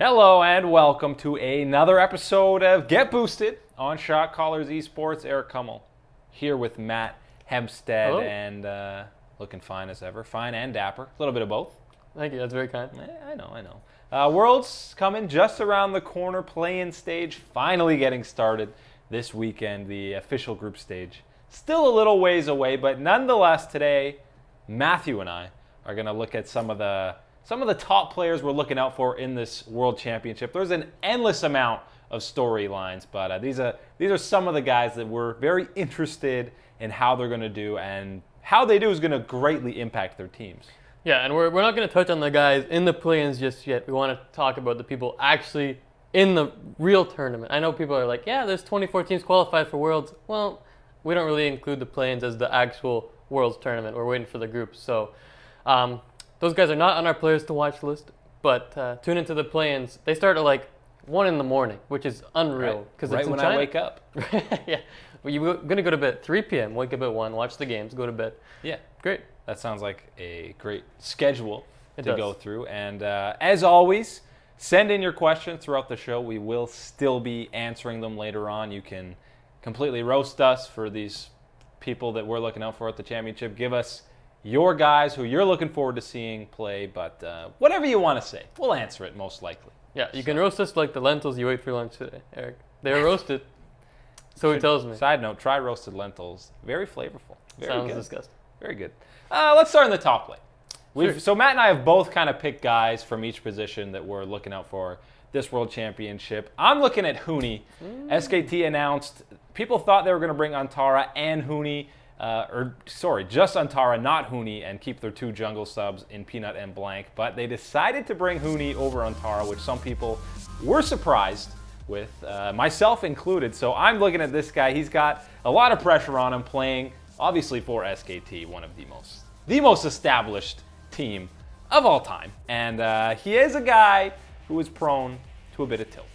Hello and welcome to another episode of Get Boosted on Shot Callers Esports. Eric Kummel here with Matt Hempstead. Hello. And looking fine as ever. Fine and dapper. A little bit of both. Thank you, that's very kind. I know. Worlds coming just around the corner. Play-in stage finally getting started this weekend. The official group stage still a little ways away, but nonetheless today, Matthew and I are going to look at some of the top players we're looking out for in this World Championship. There's an endless amount of storylines, but these are some of the guys that we're very interested in how they're going to do, and how they do is going to greatly impact their teams. Yeah, and we're not going to touch on the guys in the play-ins just yet. We want to talk about the people actually in the real tournament. I know people are like, yeah, there's 24 teams qualified for Worlds. Well, we don't really include the play-ins as the actual Worlds tournament. We're waiting for the groups. So those guys are not on our players to watch list, but tune into the play-ins. They start at like 1 in the morning, which is unreal. Right it's when China. I wake up. Yeah. Well, you're going to go to bed at 3 p.m., wake up at 1, watch the games, go to bed. Yeah. Great. That sounds like a great schedule to does. go through. And as always, send in your questions throughout the show. We will still be answering them later on. You can completely roast us for these people that we're looking out for at the championship. Give us your guys who you're looking forward to seeing play, but whatever you want to say, we'll answer it most likely. Yeah, you can roast us like the lentils you ate for lunch today, Eric. They're roasted. So he tells me. Side note, try roasted lentils. Very flavorful. Very Sounds good. disgusting. Very good. Let's start in the top lane. Sure. So Matt and I have both kind of picked guys from each position that we're looking out for this World Championship. I'm looking at Huni. SKT announced, people thought they were going to bring Antara and Huni, just Antara, not Huni, and keep their 2 jungle subs in Peanut and Blank. But they decided to bring Huni over Antara, which some people were surprised with, myself included. So I'm looking at this guy. He's got a lot of pressure on him, playing obviously for SKT, one of the most established team of all time. And he is a guy who is prone to a bit of tilt.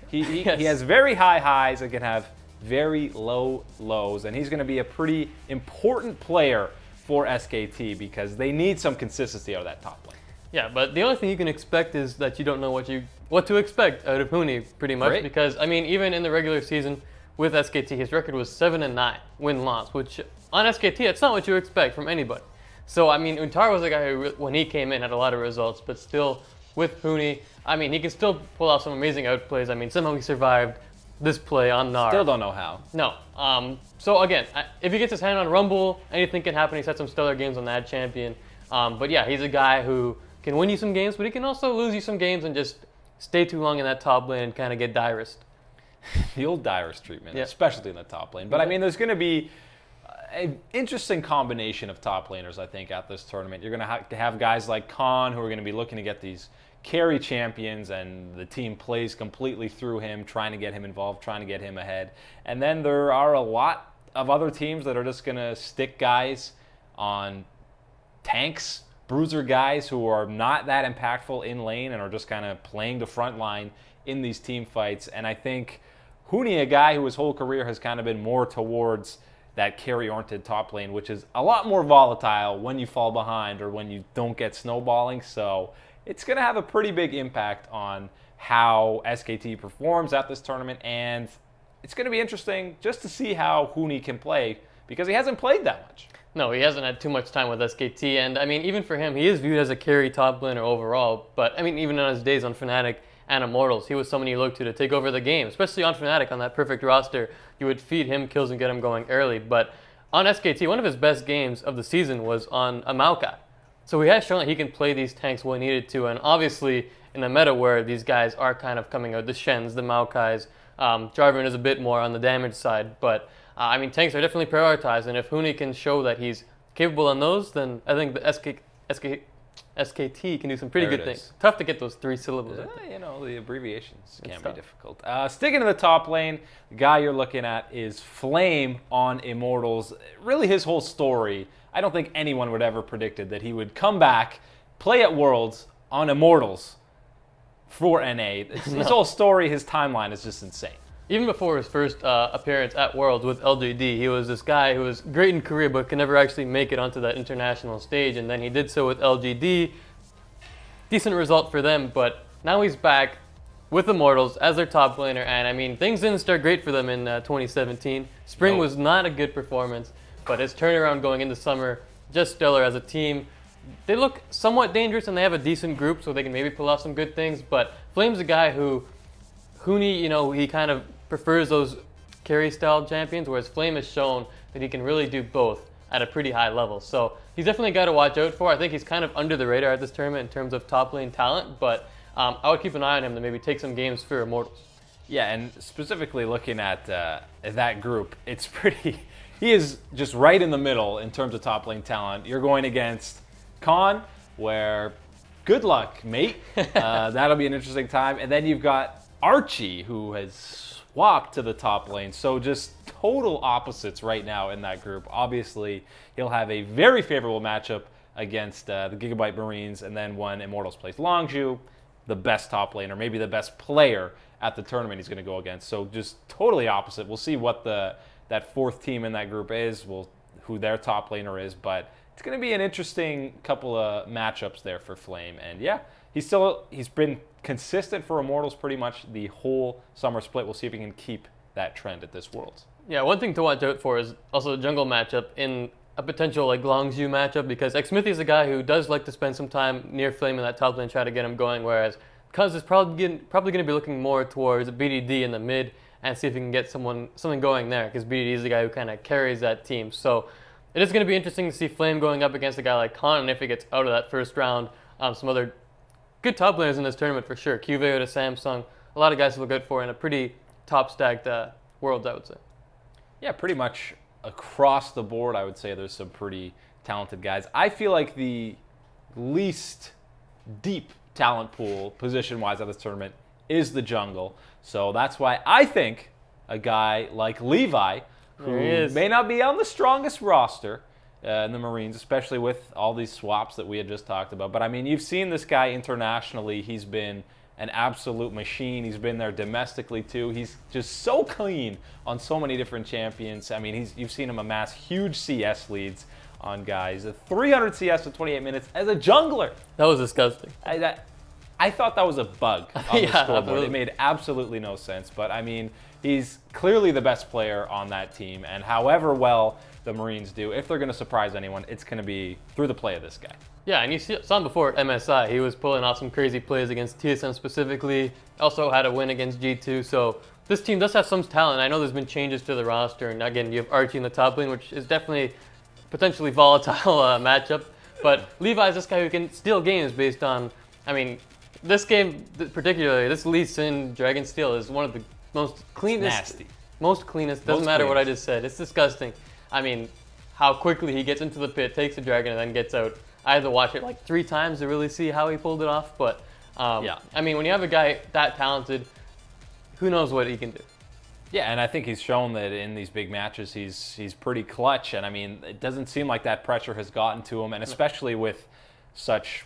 He has very high highs that can have very low lows, and he's going to be a pretty important player for SKT because they need some consistency out of that top lane. Yeah, but the only thing you can expect is that you don't know what to expect out of Huni, pretty much. Right. Because, I mean, even in the regular season with SKT, his record was 7-9 win-loss, which on SKT, it's not what you expect from anybody. So, I mean, Antara was a guy who, when he came in, had a lot of results, but still, with Huni, I mean, he can still pull off some amazing outplays. I mean, somehow he survived this play on Gnar. Still don't know how. No. So again, if he gets his hand on Rumble, anything can happen. He's had some stellar games on that champion. But yeah, he's a guy who can win you some games, but he can also lose you some games and just stay too long in that top lane and kind of get Dyrist. The old Dyrist treatment, Yeah. especially in the top lane. But I mean, there's going to be an interesting combination of top laners, I think, at this tournament. You're going to have guys like Khan who are going to be looking to get these carry champions, and the team plays completely through him, trying to get him involved, trying to get him ahead. And then there are a lot of other teams that are just going to stick guys on tanks, bruiser guys who are not that impactful in lane and are just kind of playing the front line in these team fights. And I think Huni, a guy who his whole career has kind of been more towards that carry-oriented top lane, which is a lot more volatile when you fall behind or when you don't get snowballing. So it's going to have a pretty big impact on how SKT performs at this tournament, and it's going to be interesting just to see how Huni can play because he hasn't played that much. No, he hasn't had too much time with SKT, and I mean, even for him, he is viewed as a carry top laner overall, but I mean, even on his days on Fnatic and Immortals, he was someone you looked to take over the game, especially on Fnatic on that perfect roster. You would feed him kills and get him going early, but on SKT, one of his best games of the season was on a Maokai. So he has shown that he can play these tanks when needed to, and obviously in the meta where these guys are kind of coming out, the Shens, the Maokais, Jarvan is a bit more on the damage side, but I mean, tanks are definitely prioritized, and if Huni can show that he's capable on those, then I think the SKT can do some pretty good things. Tough to get those 3 syllables. You know, the abbreviations can be difficult. Sticking to the top lane, the guy you're looking at is Flame on Immortals. Really his whole story, I don't think anyone would ever predicted that he would come back, play at Worlds on Immortals for NA. His whole story, his timeline is just insane. Even before his first appearance at Worlds with LJD, he was this guy who was great in career but could never actually make it onto that international stage, and then he did so with LJD. Decent result for them, but now he's back with Immortals as their top laner, and I mean, things didn't start great for them in 2017. Spring was not a good performance, but his turnaround going into summer, just stellar as a team. They look somewhat dangerous, and they have a decent group, so they can maybe pull off some good things, but Flame's a guy who, Huni, you know, he kind of prefers those carry-style champions, whereas Flame has shown that he can really do both at a pretty high level. So he's definitely a guy to watch out for. I think he's kind of under the radar at this tournament in terms of top lane talent, but I would keep an eye on him to maybe take some games for Immortals. Yeah, and specifically looking at that group, it's pretty... He is just right in the middle in terms of top lane talent. You're going against Khan, where good luck, mate. That'll be an interesting time. And then you've got Archie, who has swapped to the top lane. So just total opposites right now in that group. Obviously, he'll have a very favorable matchup against the Gigabyte Marines, and then when Immortals plays Longzhu, the best top laner, maybe the best player at the tournament he's going to go against. So just totally opposite. We'll see what that fourth team in that group is, who their top laner is, but it's going to be an interesting couple of matchups there for Flame. And yeah, he's been consistent for Immortals pretty much the whole summer split. We'll see if he can keep that trend at this Worlds. Yeah, one thing to watch out for is also the jungle matchup in a potential like Longzhu matchup, because Mithy is a guy who does like to spend some time near Flame in that top lane, try to get him going, whereas Cuzz is probably going to be looking more towards BDD in the mid and see if he can get something going there, because BDD is the guy who kind of carries that team. So it is going to be interesting to see Flame going up against a guy like Khan, and if he gets out of that first round, some other good top laners in this tournament for sure. QVO to Samsung, a lot of guys to look out for in a pretty top-stacked Worlds, I would say. Yeah, pretty much across the board, I would say there's some pretty talented guys. I feel like the least deep talent pool, position-wise, at this tournament is the jungle. So that's why I think a guy like Levi, who may not be on the strongest roster in the Marines, especially with all these swaps that we had just talked about. But I mean, you've seen this guy internationally. He's been an absolute machine. He's been there domestically too. He's just so clean on so many different champions. I mean, you've seen him amass huge CS leads on guys. 300 CS in 28 minutes as a jungler. That was disgusting. I thought that was a bug on the scoreboard. Absolutely. It made absolutely no sense. But I mean, he's clearly the best player on that team. And however well the Marines do, if they're going to surprise anyone, it's going to be through the play of this guy. Yeah, and you saw him before at MSI. He was pulling off some crazy plays against TSM specifically. Also had a win against G2. So this team does have some talent. I know there's been changes to the roster. And again, you have Archie in the top lane, which is definitely potentially volatile matchup. But Levi's this guy who can steal games based on, I mean, this game particularly, this Lee Sin Dragon Steel is one of the most cleanest. Nasty. Most cleanest. Doesn't matter what I just said. It's disgusting. I mean, how quickly he gets into the pit, takes the dragon, and then gets out. I had to watch it like 3 times to really see how he pulled it off. But yeah, I mean, when you have a guy that talented, who knows what he can do. Yeah, and I think he's shown that in these big matches, he's pretty clutch. And I mean, it doesn't seem like that pressure has gotten to him, and especially with such,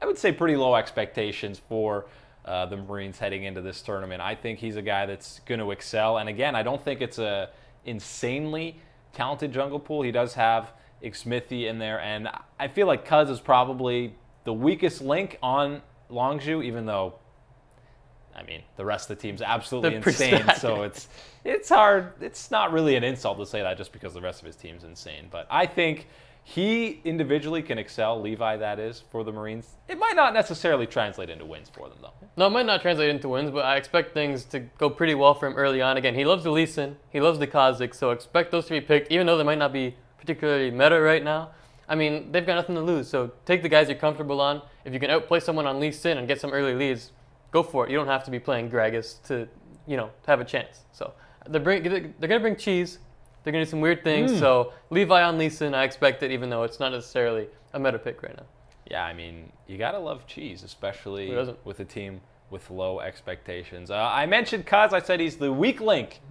I would say, pretty low expectations for the Marines heading into this tournament. I think he's a guy that's going to excel. And again, I don't think it's a insanely talented jungle pool. He does have Mithy in there, and I feel like Cuzz is probably the weakest link on Longzhu, even though, I mean, the rest of the team's absolutely insane. So it's hard. It's not really an insult to say that just because the rest of his team's insane. But I think he individually can excel, Levi that is, for the Marines. It might not necessarily translate into wins for them, though. No, it might not translate into wins, but I expect things to go pretty well for him early on. Again, he loves the Lee Sin, he loves the Kha'Zix, so expect those to be picked, even though they might not be particularly meta right now. I mean, they've got nothing to lose, so take the guys you're comfortable on. If you can outplay someone on Lee Sin and get some early leads, go for it. You don't have to be playing Gragas to, you know, to have a chance. So they're going to bring cheese. They're going to do some weird things. So Levi on Lee Sin, I expect it, even though it's not necessarily a meta pick right now. Yeah, I mean, you got to love cheese, especially with a team with low expectations. I mentioned Cuzz. I said he's the weak link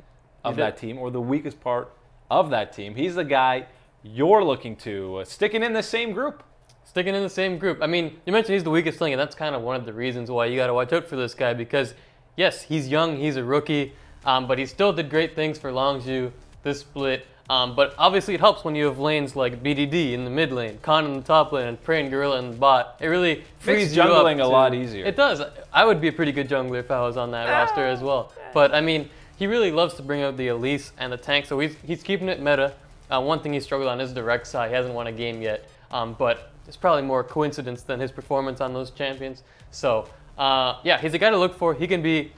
of that team, or the weakest part of that team. He's the guy you're looking to, sticking in the same group. Sticking in the same group. I mean, you mentioned he's the weakest link, and that's kind of one of the reasons why you got to watch out for this guy, because, yes, he's young, he's a rookie, but he still did great things for Longzhu this split. But obviously it helps when you have lanes like BDD in the mid lane, Khan in the top lane, and Prey and Gorilla in the bot. It really frees you up. Makes jungling a lot easier. It does. I would be a pretty good jungler if I was on that roster as well. But I mean, he really loves to bring out the Elise and the tank, so he's keeping it meta. One thing he struggled on is the Rekkles. He hasn't won a game yet, but it's probably more coincidence than his performance on those champions. So yeah, he's a guy to look for. He can be,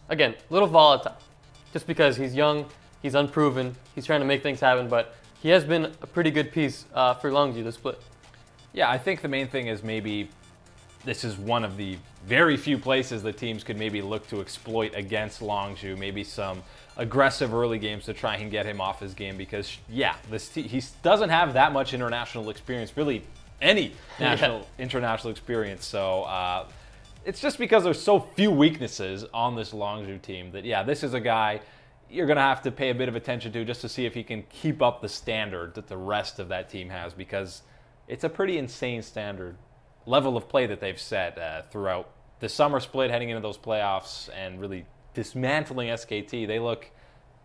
again, a little volatile, just because he's young. He's unproven. He's trying to make things happen, but he has been a pretty good piece for Longzhu this split. Yeah, I think the main thing is maybe this is one of the very few places that teams could maybe look to exploit against Longzhu. Maybe some aggressive early games to try and get him off his game because, yeah, he doesn't have that much international experience, really any international experience. So it's just because there's so few weaknesses on this Longzhu team that, yeah, this is a guy you're going to have to pay a bit of attention to just to see if he can keep up the standard that the rest of that team has, because it's a pretty insane standard level of play that they've set throughout the summer split, heading into those playoffs and really dismantling SKT. They look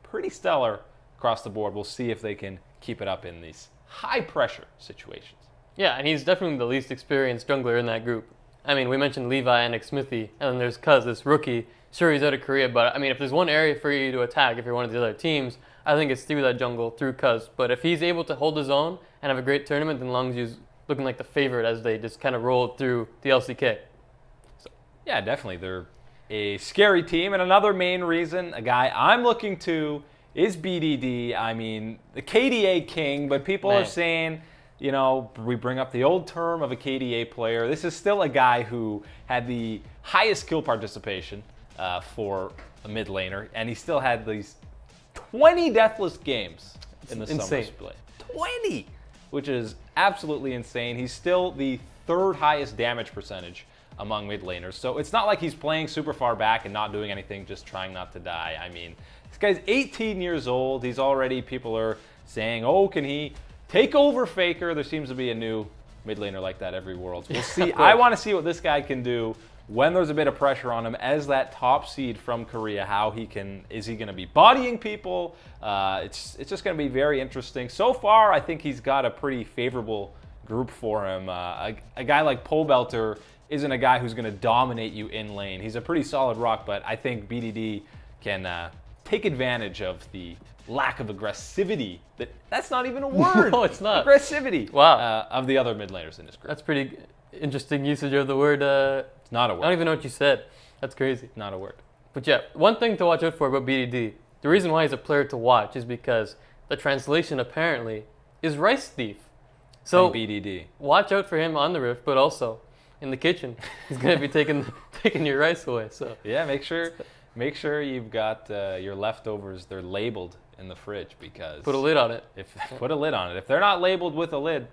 pretty stellar across the board. We'll see if they can keep it up in these high pressure situations. Yeah, and he's definitely the least experienced jungler in that group. I mean, we mentioned Levi and Mithy, and then there's Cuzz, this rookie. Sure, he's out of Korea, but I mean, if there's one area for you to attack, if you're one of the other teams, I think it's through that jungle, through Cuzz. But if he's able to hold his own and have a great tournament, then Longzhu's looking like the favorite as they just kind of roll through the LCK. So. Yeah, definitely. They're a scary team, and another main reason, a guy I'm looking to is BDD. I mean, the KDA king, but people are saying, you know, we bring up the old term of a KDA player. This is still a guy who had the highest kill participation for a mid laner, and he still had these 20 deathless games in the summer split. 20! Which is absolutely insane. He's still the third highest damage percentage among mid laners. So it's not like he's playing super far back and not doing anything, just trying not to die. I mean, this guy's 18 years old. He's already, people are saying, oh, can he take over Faker? There seems to be a new mid laner like that every Worlds. We'll see. I want to see what this guy can do when there's a bit of pressure on him as that top seed from Korea. How he can, is he going to be bodying people? It's just going to be very interesting. So far, I think he's got a pretty favorable group for him. A guy like Pole Belter isn't a guy who's going to dominate you in lane. He's a pretty solid rock, but I think BDD can take advantage of the lack of aggressivity. That's not even a word. No, it's not. Aggressivity. Wow. Of the other mid laners in this group. That's pretty interesting usage of the word. It's not a word. I don't even know what you said. That's crazy. Not a word. But yeah, one thing to watch out for about BDD, the reason why he's a player to watch is because the translation apparently is rice thief. So BDD. Watch out for him on the Rift, but also in the kitchen. He's going to be taking your rice away. So yeah, make sure you've got your leftovers. They're labeled in the fridge, because put a lid on it. Put a lid on it. If they're not labeled with a lid,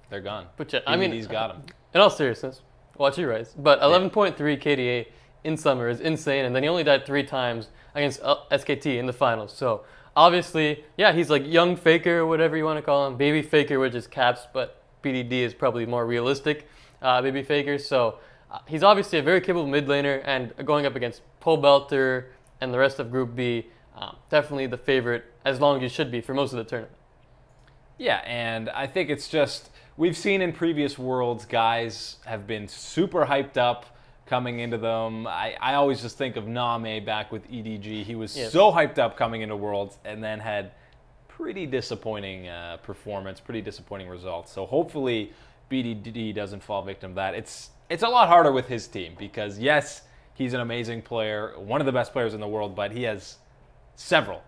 they're gone. But yeah, I mean, he's got them. In all seriousness, watch your rice. But 11.3 KDA in summer is insane, and then he only died 3 times against SKT in the finals. So obviously, yeah, he's like young Faker or whatever you want to call him, baby Faker, which is caps, but BDD is probably more realistic baby Faker. So he's obviously a very capable mid laner, and going up against Pole Belter and the rest of Group B, definitely the favorite, as long as you should be for most of the tournament. Yeah, and I think it's just, we've seen in previous Worlds, guys have been super hyped up coming into them. I always just think of Name back with EDG. He was so hyped up coming into Worlds, and then had pretty disappointing performance, pretty disappointing results. So hopefully BDD doesn't fall victim to that. It's a lot harder with his team, because yes, he's an amazing player, one of the best players in the world, but he has several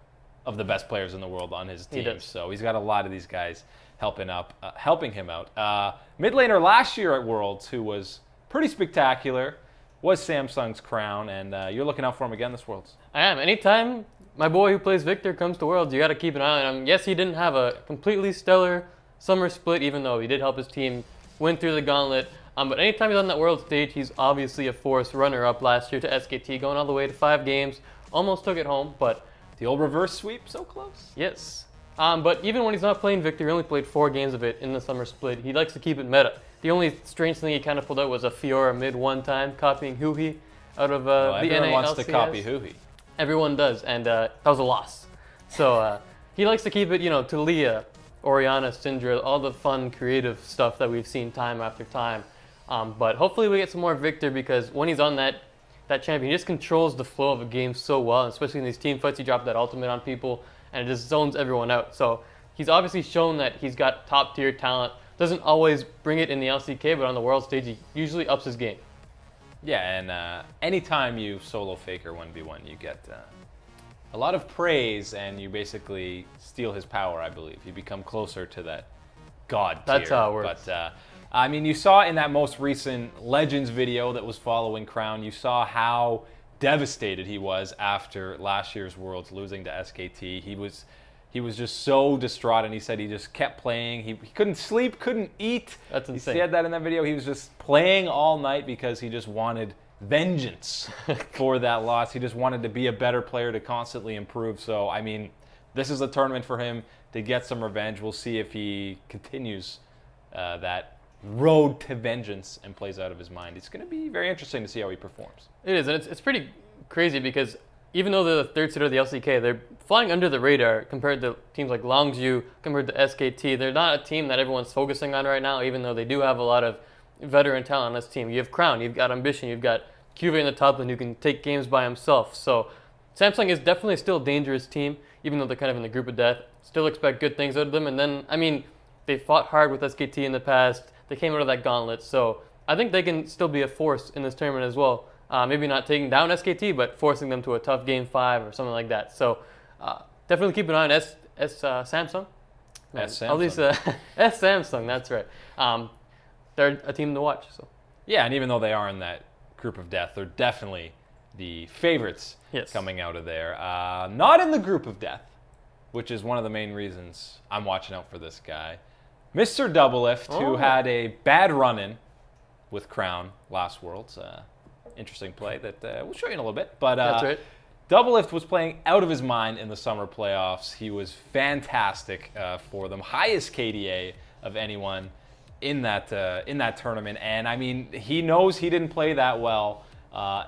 of the best players in the world on his team. So he's got a lot of these guys helping him out. Mid laner last year at Worlds, who was pretty spectacular, was Samsung's Crown, and you're looking out for him again this Worlds. I am. Anytime my boy who plays Victor comes to Worlds, you got to keep an eye on him. Yes, he didn't have a completely stellar summer split, even though he did help his team win through the gauntlet. But anytime he's on that World stage, he's obviously a force. Runner-up last year to SKT, going all the way to 5 games. Almost took it home, but the old reverse sweep, so close. Yes. But even when he's not playing Victor, he only played 4 games of it in the summer split. He likes to keep it meta. The only strange thing he kind of pulled out was a Fiora mid one time, copying Huni out of the NA Everyone wants LCS. to copy Huni. Everyone does, and that was a loss. So he likes to keep it, you know, to Leah, Orianna, Syndra, all the fun, creative stuff that we've seen time after time. But hopefully we get some more Victor, because when he's on that champion, he just controls the flow of a game so well, especially in these team fights. He dropped that ultimate on people, and it just zones everyone out. So he's obviously shown that he's got top-tier talent. Doesn't always bring it in the LCK, but on the world stage, he usually ups his game. Yeah, and anytime you solo faker 1v1, you get a lot of praise, and you basically steal his power, I believe. You become closer to that god tier. That's how it works. But, I mean, you saw in that most recent Legends video that was following Crown, you saw how devastated he was after last year's Worlds losing to SKT. He was just so distraught, and he said he just kept playing. He couldn't sleep, couldn't eat. That's insane. He said that in that video. He was just playing all night because he just wanted vengeance for that loss. He just wanted to be a better player, to constantly improve. So, I mean, this is a tournament for him to get some revenge. We'll see if he continues that road to vengeance and plays out of his mind. It's going to be very interesting to see how he performs. It is, and it's pretty crazy, because even though they're the third seed of the LCK, they're flying under the radar compared to teams like Longzhu, compared to SKT. They're not a team that everyone's focusing on right now, even though they do have a lot of veteran talent on this team. You have Crown, you've got Ambition, you've got QV in the top lane who can take games by himself. So Samsung is definitely still a dangerous team, even though they're kind of in the group of death. Still expect good things out of them. And then, I mean, they fought hard with SKT in the past. They came out of that gauntlet. So I think they can still be a force in this tournament as well. Maybe not taking down SKT, but forcing them to a tough game 5 or something like that. So definitely keep an eye on Samsung. Samsung. At least S Samsung, that's right. They're a team to watch. So yeah, and even though they are in that group of death, they're definitely the favorites yes. coming out of there. Not in the group of death, which is one of the main reasons I'm watching out for this guy. Mr. Doublelift, who had a bad run-in with Crown last Worlds. Interesting play that we'll show you in a little bit. But that's right. Doublelift was playing out of his mind in the summer playoffs. He was fantastic for them. Highest KDA of anyone in that tournament. And I mean, he knows he didn't play that well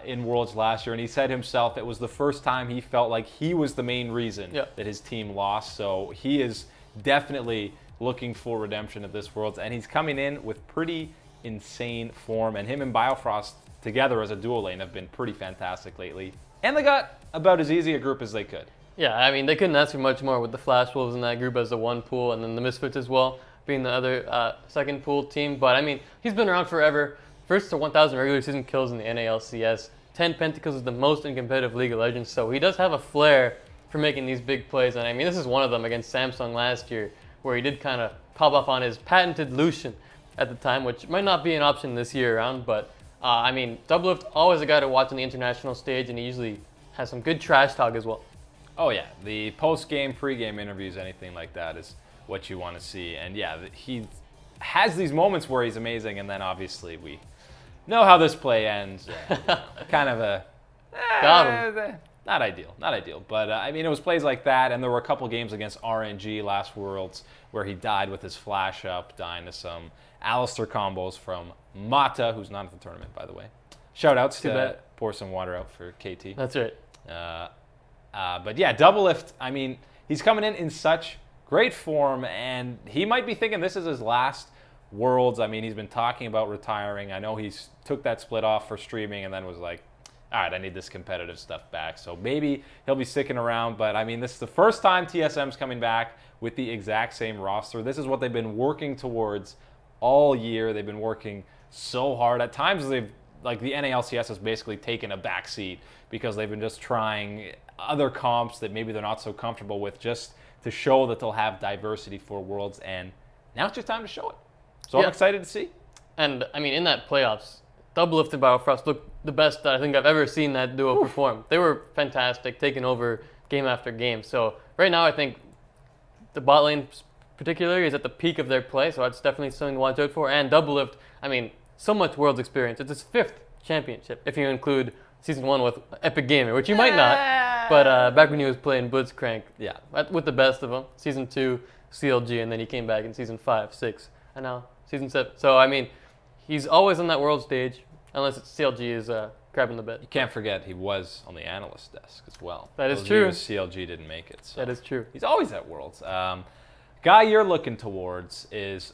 in Worlds last year. And he said himself it was the first time he felt like he was the main reason that his team lost. So he is definitely looking for redemption at this Worlds. And he's coming in with pretty insane form. And him and Biofrost together as a dual lane have been pretty fantastic lately. And they got about as easy a group as they could. Yeah, I mean, they couldn't ask for much more with the Flash Wolves in that group as the one pool, and then the Misfits as well, being the other second pool team. But I mean, he's been around forever. First to 1,000 regular season kills in the NALCS. 10 pentakills is the most in competitive League of Legends. So he does have a flair for making these big plays. And I mean, this is one of them against Samsung last year, where he did kind of pop off on his patented Lucian at the time, which might not be an option this year around. But I mean, Doublelift, always a guy to watch on the international stage, and he usually has some good trash talk as well. Oh yeah, the post-game, pre-game interviews, anything like that is what you want to see. And yeah, he has these moments where he's amazing, and then obviously we know how this play ends. Kind of a got him. Not ideal. But I mean, it was plays like that, and there were a couple games against RNG last Worlds where he died with his flash up, dying to some Alistair combos from Mata, who's not at the tournament, by the way. Shout outs to pour some water out for KT. That's right. But yeah, Doublelift, I mean, he's coming in such great form, and he might be thinking this is his last Worlds. I mean, he's been talking about retiring. I know he's took that split off for streaming and then was like, all right, I need this competitive stuff back. So maybe he'll be sticking around. But I mean, this is the first time TSM's coming back with the exact same roster. This is what they've been working towards all year. They've been working so hard. At times, they've like the NALCS has basically taken a backseat because they've been just trying other comps that maybe they're not so comfortable with, just to show that they'll have diversity for Worlds. And now it's just time to show it. So I'm excited to see. And I mean, in that playoffs, Doublelift and Biofrost looked the best that I think I've ever seen that duo perform. They were fantastic, taking over game after game. So right now, I think the bot lane particularly is at the peak of their play. So that's definitely something to watch out for. And Doublelift, I mean, so much Worlds experience. It's his 5th championship, if you include Season 1 with Epic Gamer, which you might not. But back when he was playing Blitzcrank, with the best of them. Season 2, CLG, and then he came back in Season 5, 6, and now Season 7. So, I mean, he's always on that world stage, unless it's CLG is grabbing the bit. You can't forget he was on the analyst desk as well. That is Those true. years CLG didn't make it. So That is true. he's always at Worlds. Guy you're looking towards is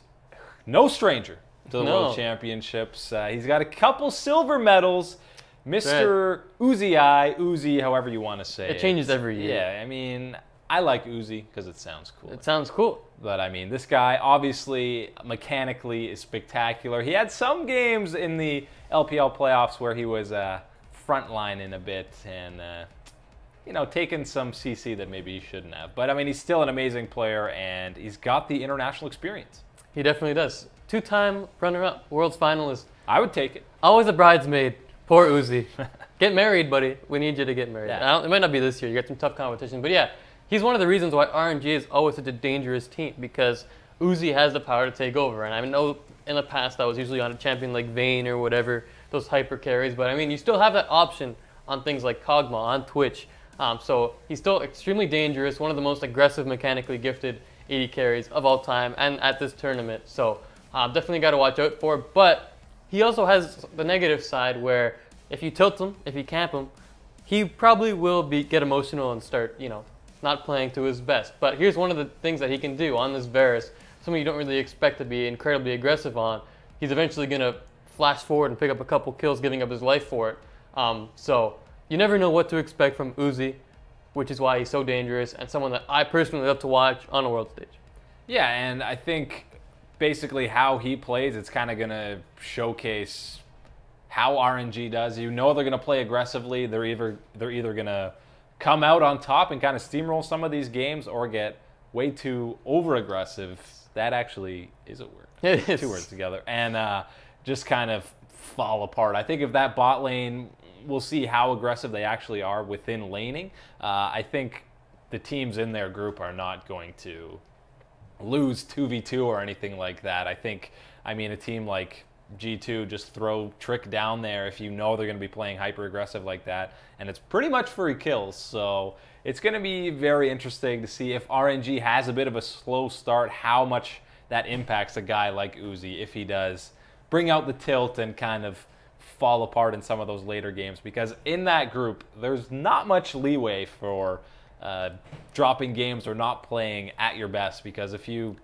no stranger to the World Championships. He's got a couple silver medals. Mr. Uzi, however you want to say it. It changes every year. Yeah, I mean, I like Uzi because it sounds cool. It sounds cool. But I mean, this guy obviously mechanically is spectacular. He had some games in the LPL playoffs where he was frontlining a bit and, you know, taking some CC that maybe he shouldn't have. But I mean, he's still an amazing player and he's got the international experience. He definitely does. 2-time runner-up, World's finalist. I would take it. Always a bridesmaid. Poor Uzi. Get married, buddy. We need you to get married. Yeah. It might not be this year. You got some tough competition. But yeah, he's one of the reasons why RNG is always such a dangerous team, because Uzi has the power to take over. And I know in the past I was usually on a champion like Vayne or whatever, those hyper carries. But I mean, you still have that option on things like Kog'Maw, on Twitch. So he's still extremely dangerous, one of the most aggressive, mechanically gifted AD carries of all time and at this tournament. So definitely got to watch out for. But he also has the negative side where if you tilt him, if you camp him, he probably will get emotional and start, you know, not playing to his best. But here's one of the things that he can do on this Varus, something you don't really expect to be incredibly aggressive on. He's eventually going to flash forward and pick up a couple kills, giving up his life for it. So you never know what to expect from Uzi, which is why he's so dangerous and someone that I personally love to watch on a world stage. Yeah, and I think basically how he plays, it's kind of going to showcase how RNG does. You know they're going to play aggressively. They're either going to come out on top and kind of steamroll some of these games or get way too over-aggressive. That actually is a word. It is. 2 words together. And just kind of fall apart. I think if that bot lane, we'll see how aggressive they actually are within laning. I think the teams in their group are not going to lose 2v2 or anything like that. I mean, a team like G2, just throw Trick down there if you know they're going to be playing hyper aggressive like that, and it's pretty much free kills. So it's going to be very interesting to see if RNG has a bit of a slow start, how much that impacts a guy like Uzi if he does bring out the tilt and kind of fall apart in some of those later games, because in that group there's not much leeway for dropping games or not playing at your best, because if you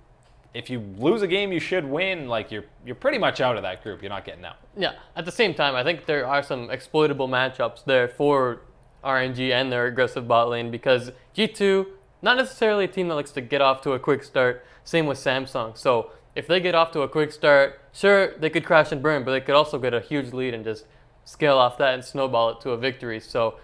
lose a game you should win, like you're pretty much out of that group. You're not getting out. Yeah, at the same time, I think there are some exploitable matchups there for RNG and their aggressive bot lane, because G2, not necessarily a team that likes to get off to a quick start. Same with Samsung. So if they get off to a quick start, sure, they could crash and burn, but they could also get a huge lead and just scale off that and snowball it to a victory. So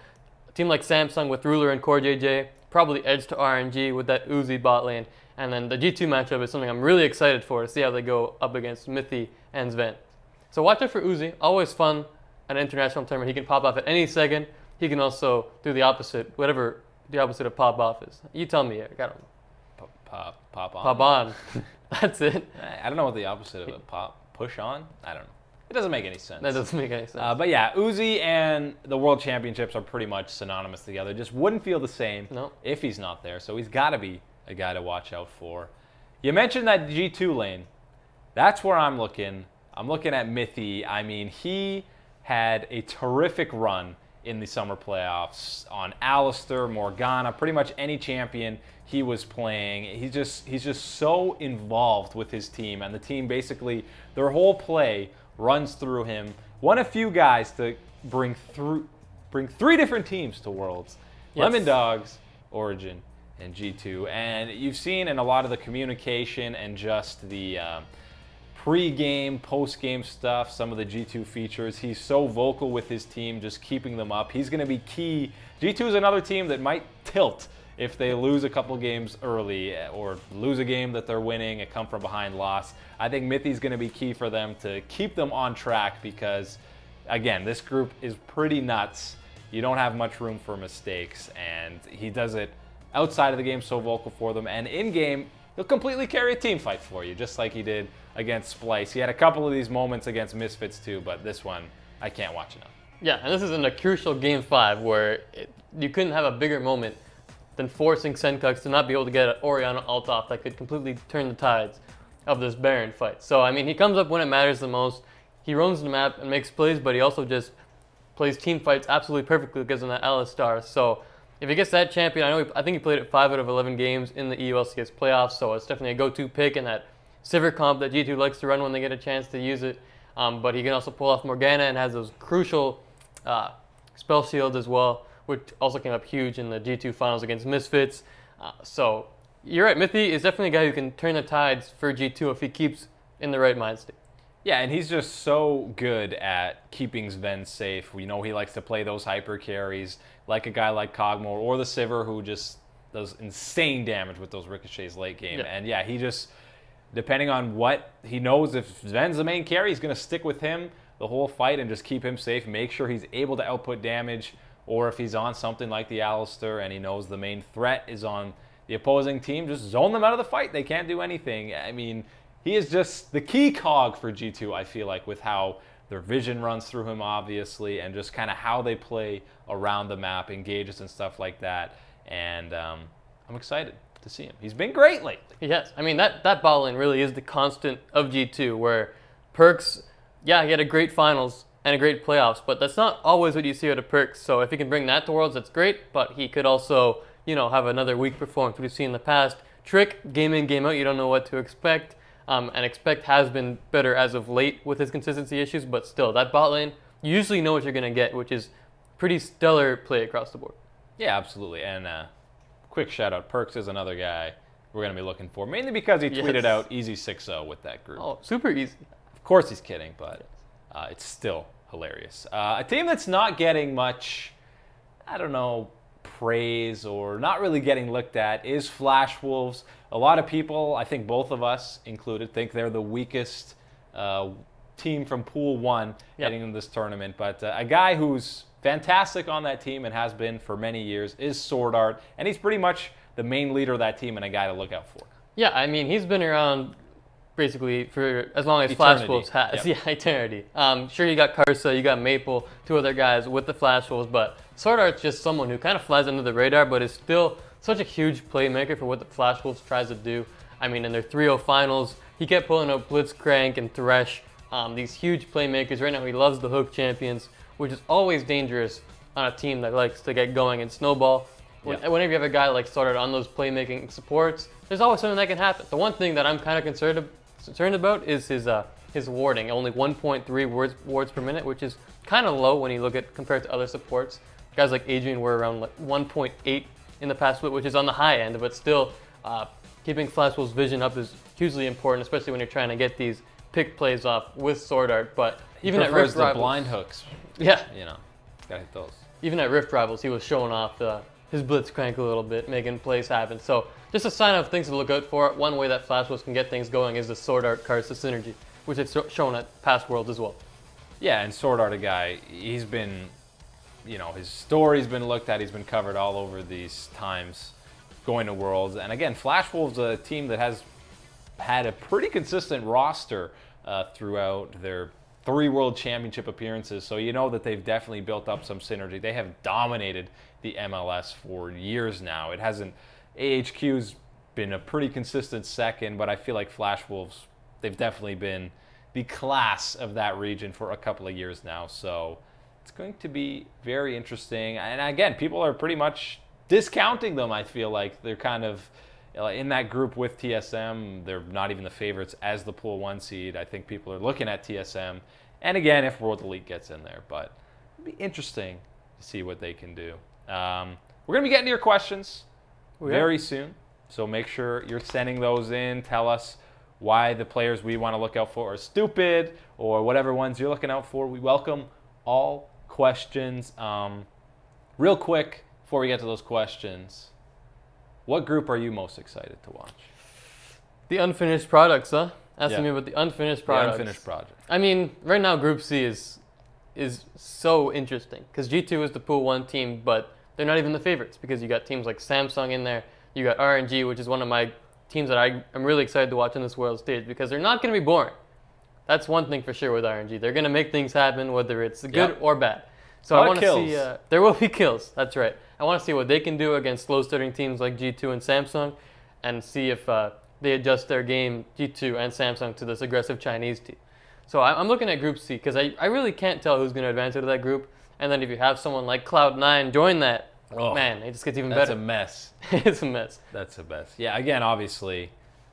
a team like Samsung with Ruler and CoreJJ, probably edge to RNG with that Uzi bot lane. And then the G2 matchup is something I'm really excited for, to see how they go up against Mithy and Zven. So watch out for Uzi. Always fun at an international tournament. He can pop off at any second. He can also do the opposite, whatever the opposite of pop off is. You tell me, Eric. I don't know. Pop on. Pop on. That's it. I don't know what the opposite of a push on. I don't know. It doesn't make any sense. That doesn't make any sense. But yeah, Uzi and the World Championships are pretty much synonymous together. Just wouldn't feel the same if he's not there. So he's got to be a guy to watch out for. You mentioned that G2 lane. That's where I'm looking. I'm looking at Mithy. I mean, he had a terrific run in the summer playoffs on Alistair, Morgana, pretty much any champion he was playing. He's just so involved with his team, and the team basically, their whole play runs through him. One of few guys to bring 3 different teams to Worlds. Yes. Lemon Dogs, Origin, and G2. And you've seen in a lot of the communication and just the pre-game, post-game stuff, some of the G2 features, he's so vocal with his team, just keeping them up. He's going to be key. G2 is another team that might tilt if they lose a couple games early or lose a game that they're winning, a come from behind loss. I think Mithy's going to be key for them to keep them on track, because, again, this group is pretty nuts. You don't have much room for mistakes, and he does it outside of the game, so vocal for them. And in-game, he'll completely carry a team fight for you, just like he did against Splice. He had a couple of these moments against Misfits too, but this one, I can't watch enough. Yeah, and this is in a crucial Game 5 where you couldn't have a bigger moment than forcing Senkux to not be able to get an Orianna ult off that could completely turn the tides of this Baron fight. So, I mean, he comes up when it matters the most. He roams the map and makes plays, but he also just plays team fights absolutely perfectly because of that Alistar. So if he gets that champion, I think he played it 5 out of 11 games in the EULCS playoffs, so it's definitely a go-to pick in that Sivir comp that G2 likes to run when they get a chance to use it. But he can also pull off Morgana and has those crucial spell shields as well, which also came up huge in the G2 finals against Misfits. So you're right, Mithy is definitely a guy who can turn the tides for G2 if he keeps in the right mind state. Yeah, and he's just so good at keeping Zven safe. We know he likes to play those hyper carries, like a guy like Kummel or the Sivir, who just does insane damage with those ricochets late game. Yeah. And yeah, he just, depending on what he knows, if Zven's the main carry, he's going to stick with him the whole fight and just keep him safe, make sure he's able to output damage. Or if he's on something like the Alistar and he knows the main threat is on the opposing team, just zone them out of the fight. They can't do anything. I mean, he is just the key cog for G2, I feel like, with how their vision runs through him, obviously, and just kind of how they play around the map, engages and stuff like that. And I'm excited to see him. He's been great lately. Yes, I mean, that bot lane really is the constant of G2, where Perkz, yeah, he had a great finals and a great playoffs, but that's not always what you see out of Perkz. So if he can bring that to Worlds, that's great, but he could also, you know, have another weak performance we've seen in the past. Trick, game in, game out, you don't know what to expect. And Expect has been better as of late with his consistency issues, but still, that bot lane, you usually know what you're going to get, which is pretty stellar play across the board. Yeah, absolutely. And quick shout out, Perkz is another guy we're going to be looking for, mainly because he tweeted out easy 6-0 with that group. Oh, super easy. Of course he's kidding, but it's still hilarious. A team that's not getting much, I don't know, praise or not really getting looked at is Flash Wolves. A lot of people, I think both of us included, think they're the weakest team from Pool 1 heading into this tournament. But a guy who's fantastic on that team and has been for many years is Swordart, and he's pretty much the main leader of that team and a guy to look out for. Yeah, I mean, he's been around basically for as long as Flash Wolves has. Yeah, eternity. Sure, you got Karsa, you got Maple, 2 other guys with the Flash Wolves, but Swordart's just someone who kind of flies under the radar, but is still such a huge playmaker for what the Flash Wolves tries to do. I mean, in their 3-0 finals, he kept pulling out Blitzcrank and Thresh, these huge playmakers. Right now, he loves the Hook champions, which is always dangerous on a team that likes to get going and snowball. Whenever you have a guy like Swordart on those playmaking supports, there's always something that can happen. The one thing that I'm kind of concerned about is his warding. Only 1.3 wards per minute, which is kind of low when you look at compared to other supports. Guys like Adrian were around like 1.8 in the past split, which is on the high end, but still keeping Flash Wolves' vision up is hugely important, especially when you're trying to get these pick plays off with Swordart. But even at Rift Rivals, the blind hooks. Yeah, you know, gotta hit those. Even at Rift Rivals, he was showing off his Blitzcrank a little bit, making plays happen. So just a sign of things to look out for. One way that Flash Wolves can get things going is the Swordart Karsa synergy, which they've shown at past Worlds as well. Yeah, and Swordart, a guy, he's been, you know, his story's been looked at, he's been covered all over these times going to Worlds. And again, Flash Wolves, a team that has had a pretty consistent roster throughout their 3 World Championship appearances, so you know that they've definitely built up some synergy. They have dominated the MLS for years now. It hasn't, AHQ's been a pretty consistent second, but I feel like Flash Wolves, they've definitely been the class of that region for a couple of years now, so it's going to be very interesting. And again, people are pretty much discounting them. I feel like they're kind of in that group with TSM. They're not even the favorites as the Pool 1 seed. I think people are looking at TSM. And again, if World Elite gets in there. But it'll be interesting to see what they can do. We're going to be getting to your questions very soon. So make sure you're sending those in. Tell us why the players we want to look out for are stupid or whatever ones you're looking out for. We welcome all questions. Real quick, before we get to those questions, what group are you most excited to watch? The unfinished products, huh? Asking me about the unfinished products. The unfinished project. I mean, right now Group C is so interesting because G2 is the Pool 1 team, but they're not even the favorites because you got teams like Samsung in there. You got RNG, which is one of my teams that I'm really excited to watch on this world stage because they're not going to be boring. That's one thing for sure with RNG. They're going to make things happen, whether it's good or bad. So I want to see. There will be kills. That's right. I want to see what they can do against slow-starting teams like G2 and Samsung, and see if they adjust their game, G2 and Samsung, to this aggressive Chinese team. So I'm looking at Group C because I really can't tell who's going to advance out of that group. And then if you have someone like Cloud9 join that, man, it just gets even better. That's a mess. It's a mess. That's a mess. Yeah, again, obviously,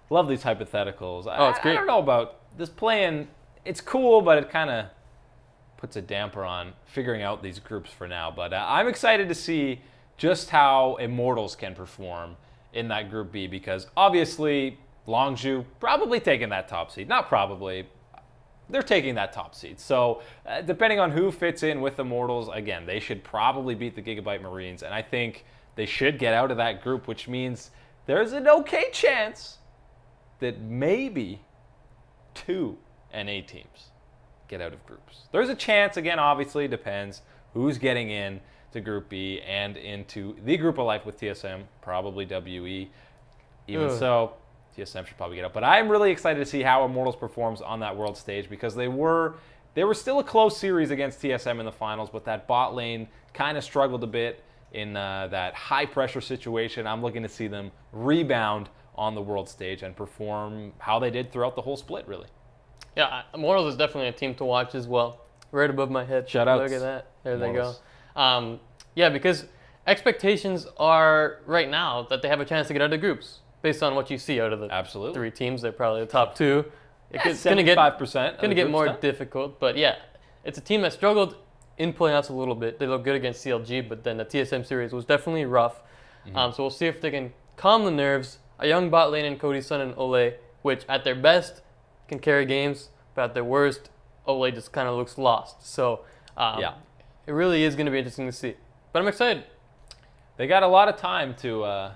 love these hypotheticals. Oh, it's great. I don't know about this playing. It's cool, but it kind of puts a damper on figuring out these groups for now. But I'm excited to see just how Immortals can perform in that Group B, because obviously Longzhu probably taking that top seed. Not probably. They're taking that top seed. So depending on who fits in with Immortals, again, they should probably beat the Gigabyte Marines. And I think they should get out of that group, which means there's an okay chance that maybe 2 NA teams get out of groups. There's a chance, again, obviously depends who's getting in to Group B and into the Group of Life with TSM, probably WE. Even so, TSM should probably get up. But I'm really excited to see how Immortals performs on that world stage, because they were still a close series against TSM in the finals, but that bot lane kind of struggled a bit in that high pressure situation. I'm looking to see them rebound on the world stage and perform how they did throughout the whole split, really. Yeah, Immortals is definitely a team to watch as well. Right above my head. Shout outs. Look at that. There Immortals. they go. Yeah, because expectations are right now that they have a chance to get out of groups. Based on what you see out of the 3 teams, they're probably the top 2. It's going to get 5%. Going to get more difficult, but yeah, it's a team that struggled in playoffs a little bit. They looked good against CLG, but then the TSM series was definitely rough. So we'll see if they can calm the nerves. A young bot lane in Cody Sun and Ole, which at their best can carry games, but at their worst, Ole just kind of looks lost. So it really is going to be interesting to see. But I'm excited. They got a lot of time to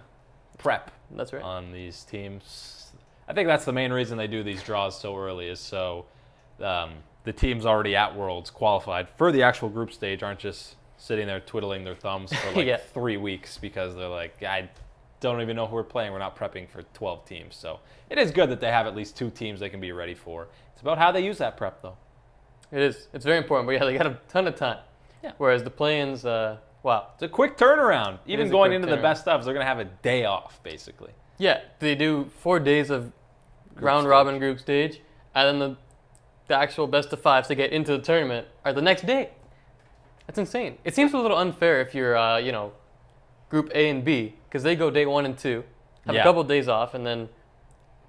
prep. That's right. On these teams. I think that's the main reason they do these draws so early, is so the teams already at Worlds qualified for the actual group stage aren't just sitting there twiddling their thumbs for like 3 weeks because they're like, I don't even know who we're playing. We're not prepping for 12 teams. So it is good that they have at least 2 teams they can be ready for. It's about how they use that prep, though. It is. It's very important. But yeah, they got a ton of time. Yeah. Whereas the play-ins, wow. It's a quick turnaround. Even going into the best ofs, they're going to have a day off, basically. Yeah, they do 4 days of round-robin group stage, and then the actual best of 5s to get into the tournament are the next day. That's insane. It seems a little unfair if you're, Group A and B, because they go day 1 and 2, have a couple days off, and then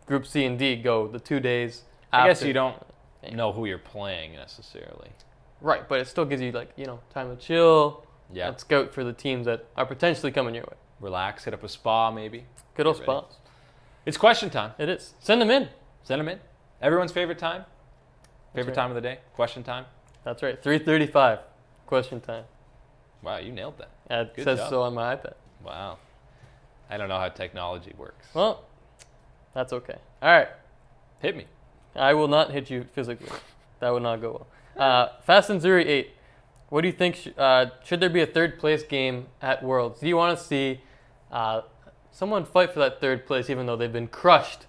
Group C and D go the 2 days after. I guess you don't know who you're playing necessarily. Right, but it still gives you, time to chill. Yeah. And scout for the teams that are potentially coming your way. Relax, hit up a spa maybe. Good old spas. It's question time. It is. Send them in. Send them in. Everyone's favorite time? Favorite time of the day? Question time? That's right. 3:35. Question time. Wow, you nailed that. Yeah, it says so on my iPad. Wow. I don't know how technology works. Well, that's okay. All right. Hit me. I will not hit you physically. That would not go well. Fast and Zuri 8. What do you think? Should there be a 3rd place game at Worlds? Do you want to see someone fight for that 3rd place even though they've been crushed?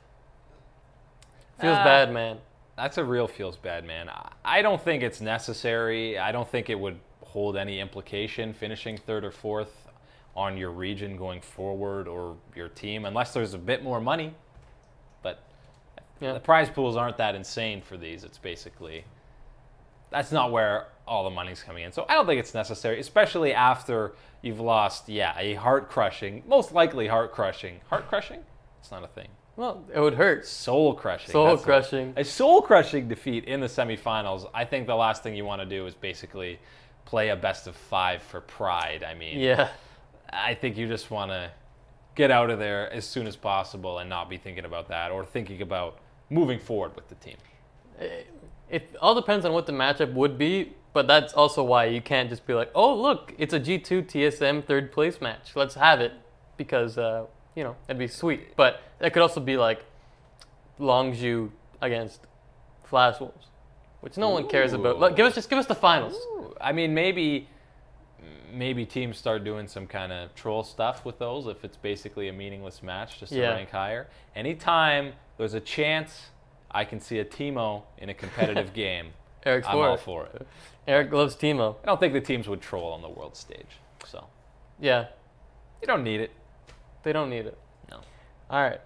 Feels bad, man. That's a real feels bad, man. I don't think it's necessary. I don't think it would hold any implication finishing 3rd or 4th on your region going forward or your team, unless there's a bit more money. But the prize pools aren't that insane for these. It's basically, that's not where all the money's coming in. So I don't think it's necessary, especially after you've lost, a heart-crushing, most likely heart-crushing. Heart-crushing? It's not a thing. Well, it would hurt. Soul-crushing. Soul-crushing. A soul-crushing defeat in the semifinals. I think the last thing you want to do is basically play a best of 5 for pride. I mean, I think you just want to get out of there as soon as possible and not be thinking about that or thinking about moving forward with the team. It all depends on what the matchup would be, but that's also why you can't just be like, oh, look, it's a G2 TSM 3rd place match. Let's have it because, it'd be sweet. But it could also be like Longzhu against Flash Wolves, which no one cares about. Give us the finals. I mean, maybe teams start doing some kind of troll stuff with those if it's basically a meaningless match just to rank higher. Anytime there's a chance I can see a Teemo in a competitive game, I'm all for it. Eric loves Teemo. I don't think the teams would troll on the world stage. So yeah. You don't need it. They don't need it. No. All right.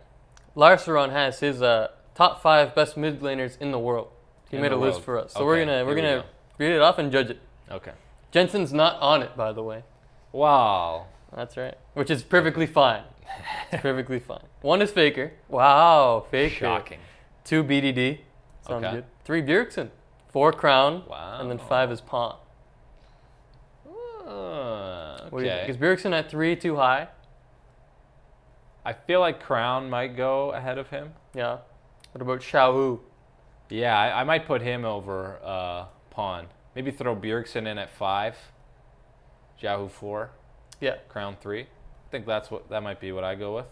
Larceron has his top 5 best mid laners in the world. He made a list for us. So we're gonna read it off and judge it. Okay. Jensen's not on it, by the way. Wow. That's right. Which is perfectly fine. It's perfectly fine. 1 is Faker. Wow, Faker. Shocking. 2 BDD. Sounds Okay. good. 3 Bjergsen. 4 Crown. Wow. And then 5 is Pawn. Okay. Is Bjergsen at 3 too high? I feel like Crown might go ahead of him. Yeah. What about Xiaohu? Yeah, I might put him over Pawn. Maybe throw Bjergsen in at 5. Xiaohu 4. Yeah. Crown 3. I think that might be what I go with.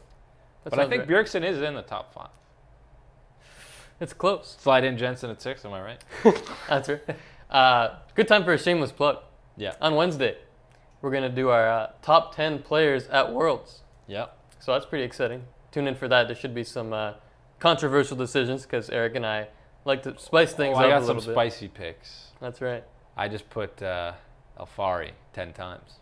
That But I sounds think right. Bjergsen is in the top 5. It's close. Slide in Jensen at 6, am I right? That's right. Good time for a shameless plug. Yeah. On Wednesday, we're going to do our top 10 players at Worlds. Yep. So that's pretty exciting. Tune in for that. There should be some controversial decisions because Eric and I like to spice things up I a got little some bit. spicy picks. That's right. I just put Alfari 10 times.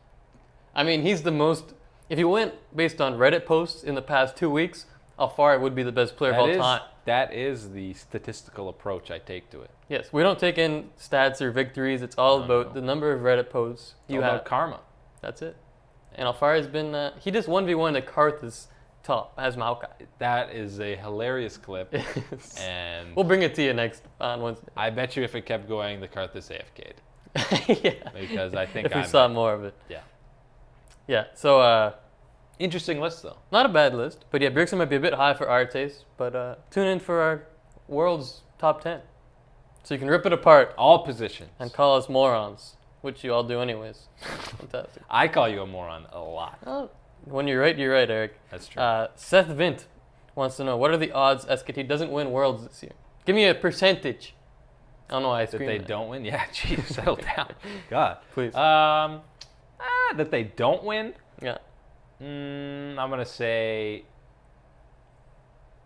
I mean, he's the most... If you went based on Reddit posts in the past 2 weeks, Alfari would be the best player of all time. That is the statistical approach I take to it. Yes, we don't take in stats or victories. It's all about the number of Reddit posts It's you all have. about karma. That's it. And Alfari's been... he just 1v1 the Karthus top as Maokai. That is a hilarious clip. Yes. And We'll bring it to you next on Wednesday. I bet you if it kept going, the Karthus AFK'd. Yeah. Because I think if we saw more of it. Yeah. Yeah, so Interesting list, though. not a bad list. But yeah, Bjergsen might be a bit high for our taste. But tune in for our World's Top 10. So you can rip it apart All positions. and call us morons, which you all do anyways. Fantastic. I call you a moron a lot. Oh, when you're right, Eric. That's true. Seth Vint wants to know, what are the odds SKT doesn't win Worlds this year? Give me a percentage. I don't know why I that screamed they that. don't win? Yeah, geez, settle down. God. Please. That they don't win? Yeah. I'm going to say...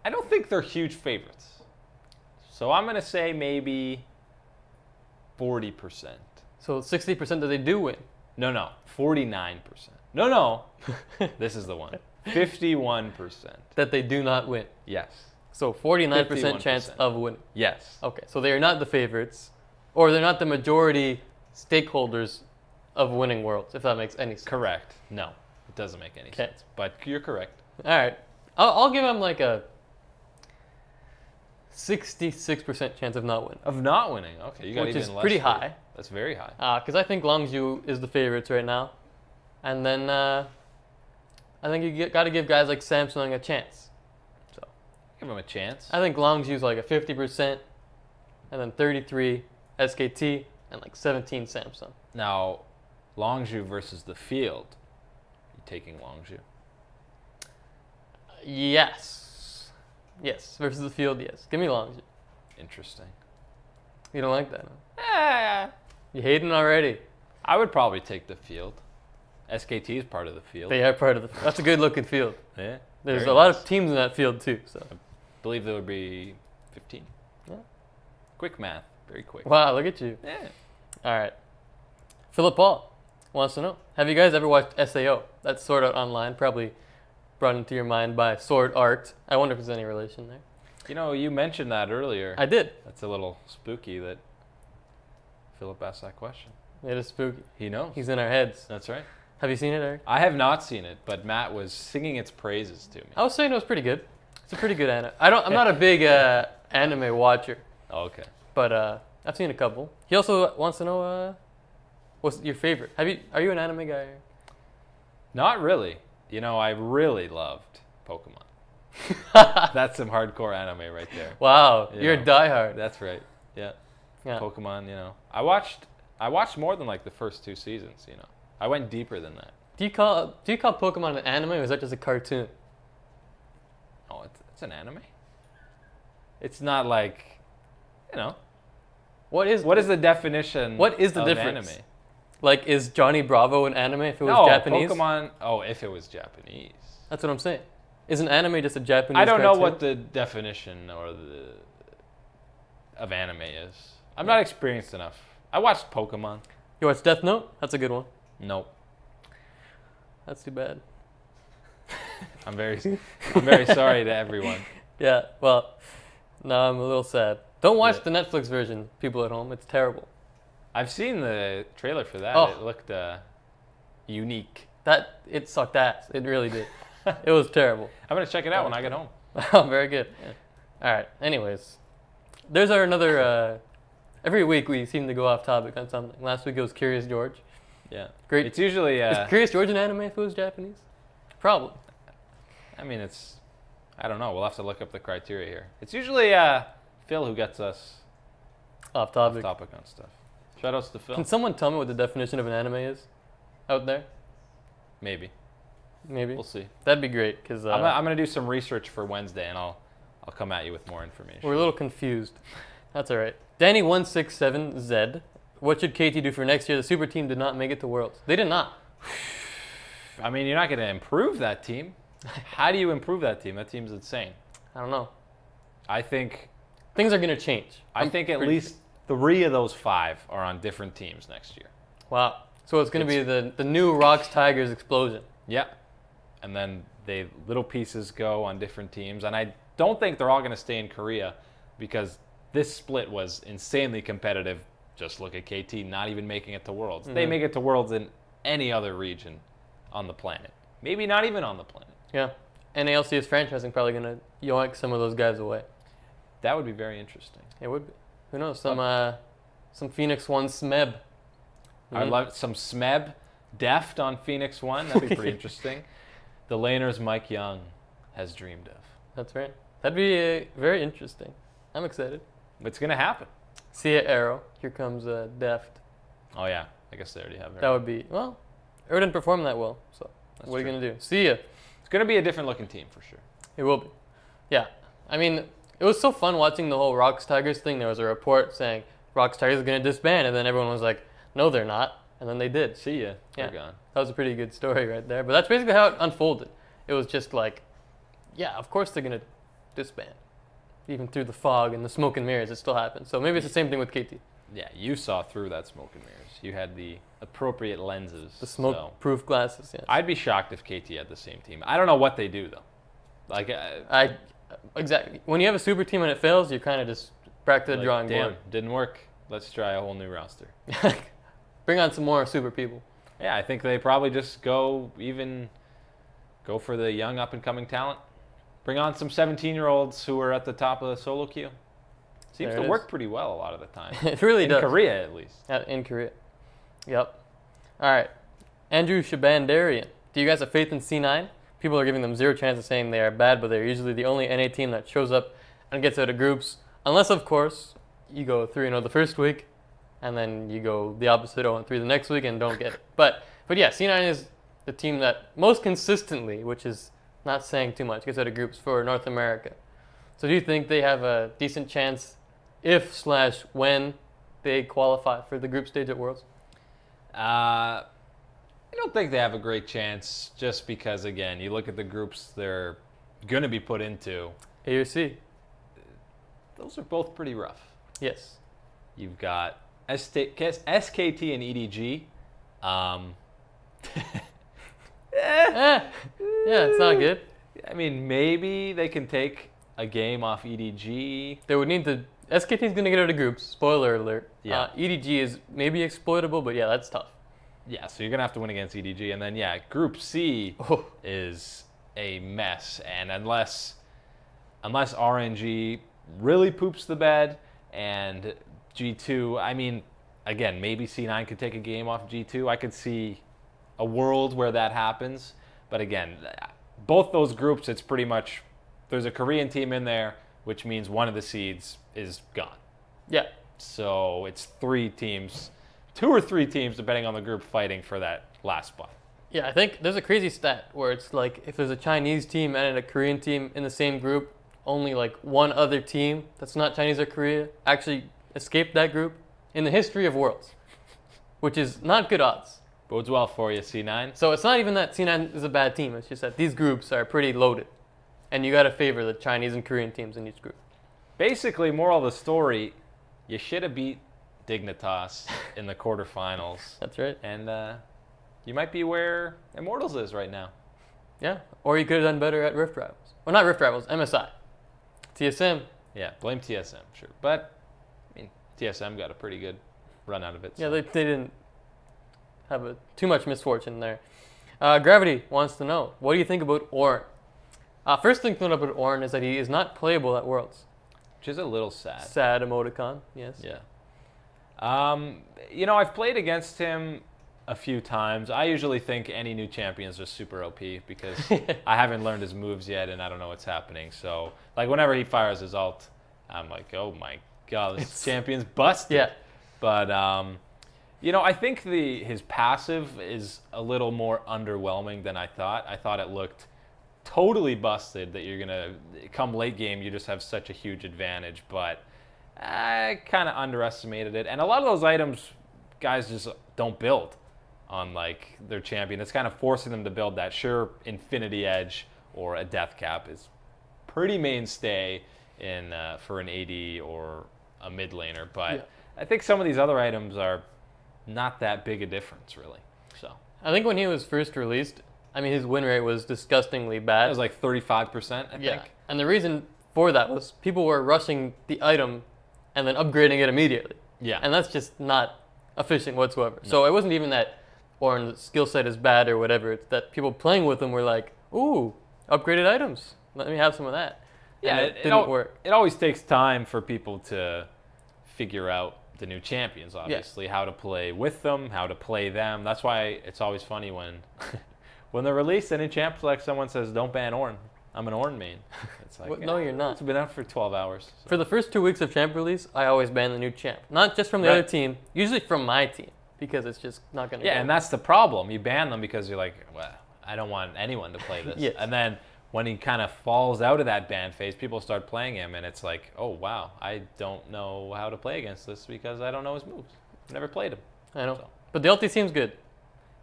I don't think they're huge favorites. So I'm going to say maybe 40%. So 60% that they do win. No, 49%. No. This is the one. 51%. That they do not win. Yes. So 49% 51%. chance of winning. Yes. Okay, so they are not the favorites, or they're not the majority stakeholders of winning Worlds, if that makes any sense. Correct. No, it doesn't make any sense. But you're correct. All right. I'll give them like a 66% chance of not winning. Of not winning. Okay, you got Which even is less. pretty faith. high. That's very high. Because I think Longzhu is the favorites right now. And then I think you got to give guys like Samsung a chance. So Give them a chance. I think Longzhu's like a 50%, and then 33 SKT, and like 17 Samsung. Now, Longzhu versus the field. You taking Longzhu? Yes. Yes. Versus the field, yes. Give me Longzhu. Interesting. You don't like that, huh? You hating already. I would probably take the field. SKT is part of the field. They are part of the... That's a good-looking field. Yeah. There's very a lot nice. of teams in that field, too. So. I believe there would be 15. Yeah. Quick math. Very quick. Wow, look at you. Yeah. All right. Philip Paul wants to know, have you guys ever watched SAO? That's Swordart Online, probably brought into your mind by Sword Art. I wonder if there's any relation there. You know, you mentioned that earlier. I did. That's a little spooky that Philip asked that question. It is spooky. He knows. He's in our heads. That's right. Have you seen it, Eric? I have not seen it, but Matt was singing its praises to me. I was saying it was pretty good. It's a pretty good anime. I'm not a big anime watcher, Oh, okay. but I've seen a couple. He also wants to know what's your favorite. Are you an anime guy? Not really. You know, I really loved Pokemon. That's some hardcore anime right there. Wow, You you're a know. diehard. That's right. Yeah. Yeah. Pokemon, you know. I watched more than like the first 2 seasons, you know. I went deeper than that. Do you call Pokemon an anime, or is that just a cartoon? Oh, it's an anime? It's not like, you know. What is the definition What is the of difference? anime? Like, is Johnny Bravo an anime if it was No, Japanese? Pokemon, if it was Japanese. That's what I'm saying. Is an anime just a Japanese I don't know cartoon? what the definition of anime is. I'm not experienced enough. I watched Pokemon. You watch Death Note? That's a good one. Nope. That's too bad. I'm very sorry to everyone. Yeah, well, no, I'm a little sad. Don't watch the Netflix version, people at home. It's terrible. I've seen the trailer for that. Oh. It looked unique. It sucked ass. It really did. It was terrible. I'm gonna check it out when I get home. Oh, very good. Yeah. All right. Anyways, there's our another. Every week we seem to go off topic on something. Last week it was Curious George. Yeah. Great. It's usually. Is Curious George an anime if it was Japanese? Probably. I mean, it's. I don't know. We'll have to look up the criteria here. It's usually Phil who gets us Off topic. off topic on stuff. Shoutouts to Phil. Can someone tell me what the definition of an anime is out there? Maybe. Maybe. We'll see. That'd be great because I'm gonna do some research for Wednesday, and I'll come at you with more information. we're a little confused. That's all right. Danny167Z. What should KT do for next year? The super team did not make it to Worlds. They did not. I mean, you're not gonna improve that team. How do you improve that team? That team's insane. I don't know. I think Things are gonna change. I think at least 3 of those 5 are on different teams next year. Wow. So it's gonna be the new Rocks Tigers explosion. Yeah. And then little pieces go on different teams, and I don't think they're all going to stay in Korea because this split was insanely competitive. Just look at KT not even making it to Worlds. They make it to Worlds in any other region on the planet. Maybe not even on the planet. Yeah. And ALCS franchising probably gonna yoink some of those guys away. That would be very interesting. It would be. Who knows? Some Phoenix One smeb. I'd love some smeb deft on Phoenix One. That'd be pretty interesting. The laners Mike Young has dreamed of. That's right. That'd be very interesting. I'm excited. It's going to happen. See ya, Arrow. Here comes Deft. Oh, yeah. I guess they already have. That would be, well, Arrow didn't perform that well. So what are you going to do? See ya. It's going to be a different looking team for sure. It will be. Yeah. I mean, it was so fun watching the whole Rocks Tigers thing. There was a report saying Rocks Tigers are going to disband, and then everyone was like, no, they're not. And then they did. See ya. Yeah. They're gone. That was a pretty good story right there. But that's basically how it unfolded. It was just like, yeah, of course they're going to disband. Even through the fog and the smoke and mirrors, it still happened. So maybe it's the same thing with KT. Yeah, you saw through that smoke and mirrors. You had the appropriate lenses. The smoke-proof glasses, yes. I'd be shocked if KT had the same team. I don't know what they do, though. Like, exactly. When you have a super team and it fails, you're kind of just back to the drawing board. Didn't work. Let's try a whole new roster. Bring on some more super people. Yeah, I think they probably just go for the young up-and-coming talent. Bring on some 17-year-olds who are at the top of the solo queue. Seems to work pretty well a lot of the time. It really does. In Korea, at least. In Korea. Yep. All right. Andrew Shabandarian. Do you guys have faith in C9? People are giving them zero chance of saying they are bad, but they're usually the only NA team that shows up and gets out of groups. Unless, of course, you go 3-0 the first week, and then you go the opposite 0-3 the next week and don't get it. But yeah, C9 is the team that most consistently, which is not saying too much, gets out of groups for North America. So do you think they have a decent chance if/when they qualify for the group stage at Worlds? I don't think they have a great chance just because, again, you look at the groups they're going to be put into. A or C? Those are both pretty rough. Yes. You've got SKT and EDG. Yeah, it's not good. I mean, maybe they can take a game off EDG. They would need to. SKT is going to get out of groups. Spoiler alert. Yeah. EDG is maybe exploitable, but yeah, that's tough. Yeah, so you're going to have to win against EDG. And then, yeah, Group C is a mess. And unless RNG really poops the bed and G2, I mean, again, maybe C9 could take a game off G2. I could see a world where that happens. But again, both those groups, it's pretty much, there's a Korean team in there, which means one of the seeds is gone. Yeah. So it's 3 teams, 2 or 3 teams, depending on the group, fighting for that last spot. Yeah, I think there's a crazy stat where it's like if there's a Chinese team and a Korean team in the same group, only like one other team that's not Chinese or Korea actually escaped that group in the history of Worlds, which is not good odds. Bodes well for you, C9. So it's not even that C9 is a bad team. It's just that these groups are pretty loaded. And you got to favor the Chinese and Korean teams in each group. Basically, moral of the story, you should have beat Dignitas in the quarterfinals. That's right. And you might be where Immortals is right now. Yeah. Or you could have done better at Rift Rivals. Well, not Rift Rivals, MSI. TSM. Yeah, blame TSM, sure. But, I mean, TSM got a pretty good run out of it. Yeah, So. they didn't have too much misfortune there. Gravity wants to know, what do you think about Ornn? First thing to know about Ornn is that he is not playable at Worlds. Which is a little sad. Sad emoticon, yes. Yeah. You know, I've played against him a few times. I usually think any new champions are super OP because I haven't learned his moves yet and I don't know what's happening. So, like, whenever he fires his ult, I'm like, oh my god, this champion's busted. Yeah. But, you know, I think his passive is a little more underwhelming than I thought. I thought it looked totally busted that you're going to come late game, you just have such a huge advantage. But I kind of underestimated it. And a lot of those items, guys just don't build on like their champion. It's kind of forcing them to build that. Sure, Infinity Edge or a Death Cap is pretty mainstay in for an AD or a mid laner, but yeah. I think some of these other items are not that big a difference, really. So I think when he was first released, I mean, his win rate was disgustingly bad. It was like 35%, I think. And the reason for that was people were rushing the item and then upgrading it immediately. Yeah. And that's just not efficient whatsoever. No. So it wasn't even that Ornn's skill set is bad or whatever. It's that people playing with him were like, ooh, upgraded items. Let me have some of that. Yeah, and it didn't work. It always takes time for people to figure out the new champions, obviously, how to play with them, how to play them. That's why it's always funny when when they're released and in champ select someone says, don't ban Ornn. I'm an Ornn main. It's like, no, you're not. It's been out for 12 hours. So. For the first 2 weeks of champ release, I always ban the new champ. Not just from the other team, usually from my team, because it's just not going to and that's the problem. You ban them because you're like, well, I don't want anyone to play this. Yes. And then when he kind of falls out of that ban phase, people start playing him, and it's like, oh, wow, I don't know how to play against this because I don't know his moves. I've never played him. I know. So. But the ulti seems good.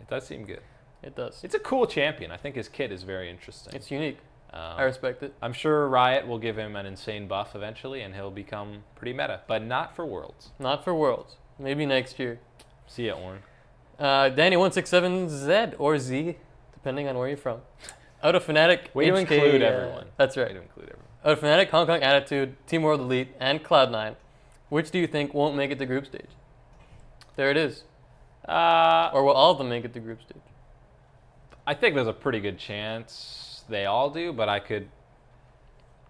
It does seem good. It does. It's a cool champion. I think his kit is very interesting. It's unique. I respect it. I'm sure Riot will give him an insane buff eventually, and he'll become pretty meta, but not for Worlds. Not for Worlds. Maybe next year. See ya, Ornn. Danny167Z or Z, depending on where you're from. Out of Fnatic, Way to include everyone. That's right. Way to include everyone. Out of Fnatic, Hong Kong Attitude, Team World Elite, and Cloud9, which do you think won't make it to group stage? There it is. Or will all of them make it to group stage? I think there's a pretty good chance they all do, but I think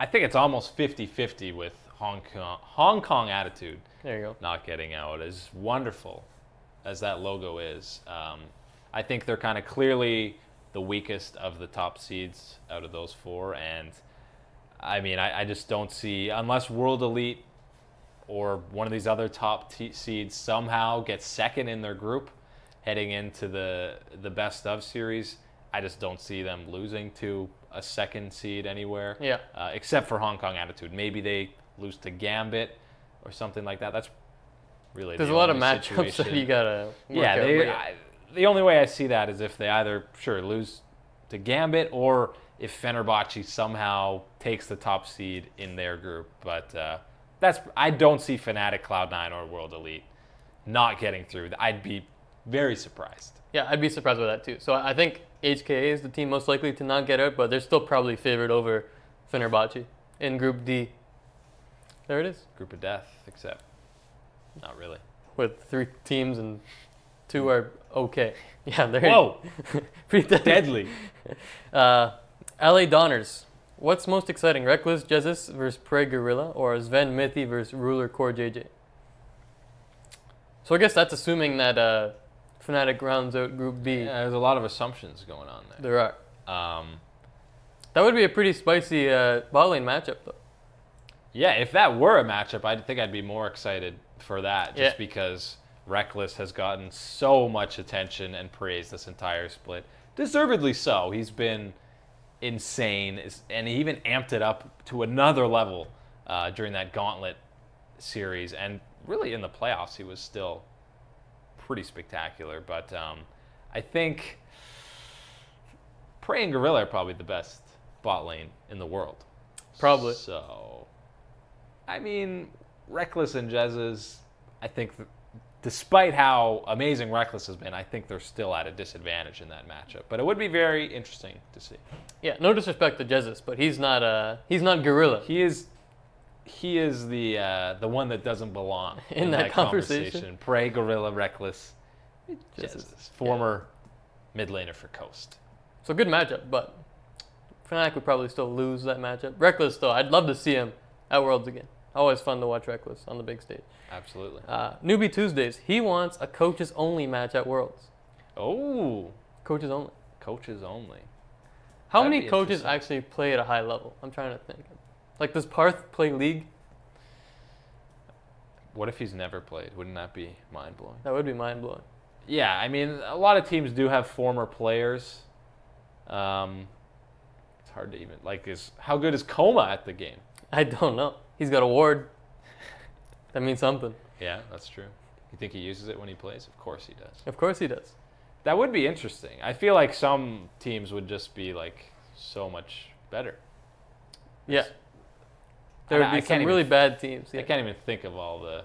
it's almost 50-50 with Hong Kong Attitude. There you go. Not getting out. As wonderful as that logo is, I think they're kind of clearly the weakest of the top seeds out of those four, and I mean, I just don't see, unless World Elite or one of these other top seeds somehow gets second in their group heading into the best of series, I just don't see them losing to a second seed anywhere. Yeah. Except for Hong Kong Attitude. Maybe they lose to Gambit or something like that. That's really there's a lot of matchups that you gotta work out. The only way I see that is if they either lose to Gambit or if Fenerbahce somehow takes the top seed in their group. But I don't see Fnatic, Cloud9, or World Elite not getting through. I'd be very surprised. Yeah, I'd be surprised with that too. So I think HKA is the team most likely to not get out, but they're still probably favored over Fenerbahce in Group D. There it is. Group of death, except not really. With 3 teams and 2 are okay. Yeah, they're whoa, pretty deadly. LA Donners. What's most exciting, Rekkles, Jesiz versus Prey Gorilla, or Zven Mithy versus Ruler CoreJJ? So I guess that's assuming that Fnatic rounds out Group B. Yeah, there's a lot of assumptions going on there. There are. That would be a pretty spicy bot lane matchup, though. Yeah, if that were a matchup, I think I'd be more excited for that, just because Rekkles has gotten so much attention and praise this entire split. Deservedly so. He's been insane, and he even amped it up to another level during that Gauntlet series. And really in the playoffs, he was still pretty spectacular. But I think Prey and Gorilla are probably the best bot lane in the world. Probably. So, I mean, Rekkles and Jesiz, I think, despite how amazing Rekkles has been, I think they're still at a disadvantage in that matchup. But it would be very interesting to see. Yeah, no disrespect to Jesiz, but he's not Gorilla. He is he is the one that doesn't belong in that conversation. Prey, Gorilla, Rekkles, Jesiz. Former mid laner for Coast. So good matchup, but Fnatic would probably still lose that matchup. Rekkles, though, I'd love to see him at Worlds again. Always fun to watch Rekkles on the big stage. Absolutely. Newbie Tuesdays. He wants a coaches only match at Worlds. Oh. Coaches only. Coaches only. How That'd many be coaches actually play at a high level? I'm trying to think. Like, does Parth play League? What if he's never played? Wouldn't that be mind-blowing? That would be mind-blowing. Yeah, I mean, a lot of teams do have former players. It's hard to even, like, how good is Kummel at the game? I don't know. He's got a ward. That means something. Yeah, that's true. You think he uses it when he plays? Of course he does. Of course he does. That would be interesting. I feel like some teams would just be, like, so much better. Yeah. There would be some really bad teams. Yeah. I can't even think of all the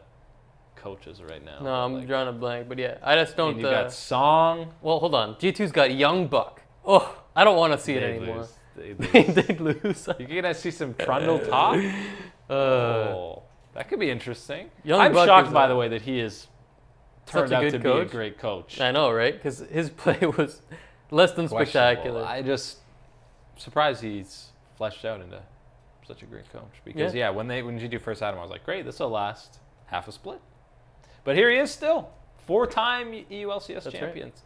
coaches right now. No, I'm drawing a blank, but yeah, I just don't. You got Song. Well, hold on. G2's got Young Buck. Oh, I don't want to see it anymore. They did lose. You're gonna see some Trundle top. That could be interesting. I'm shocked, by the way, that he is turned out to be a great coach. I know, right? Because his play was less than spectacular. I just surprised he's fleshed out into such a great coach. Because when G2 first had him, I was like, great, this will last half a split. But here he is still, 4-time EU LCS champions. Right.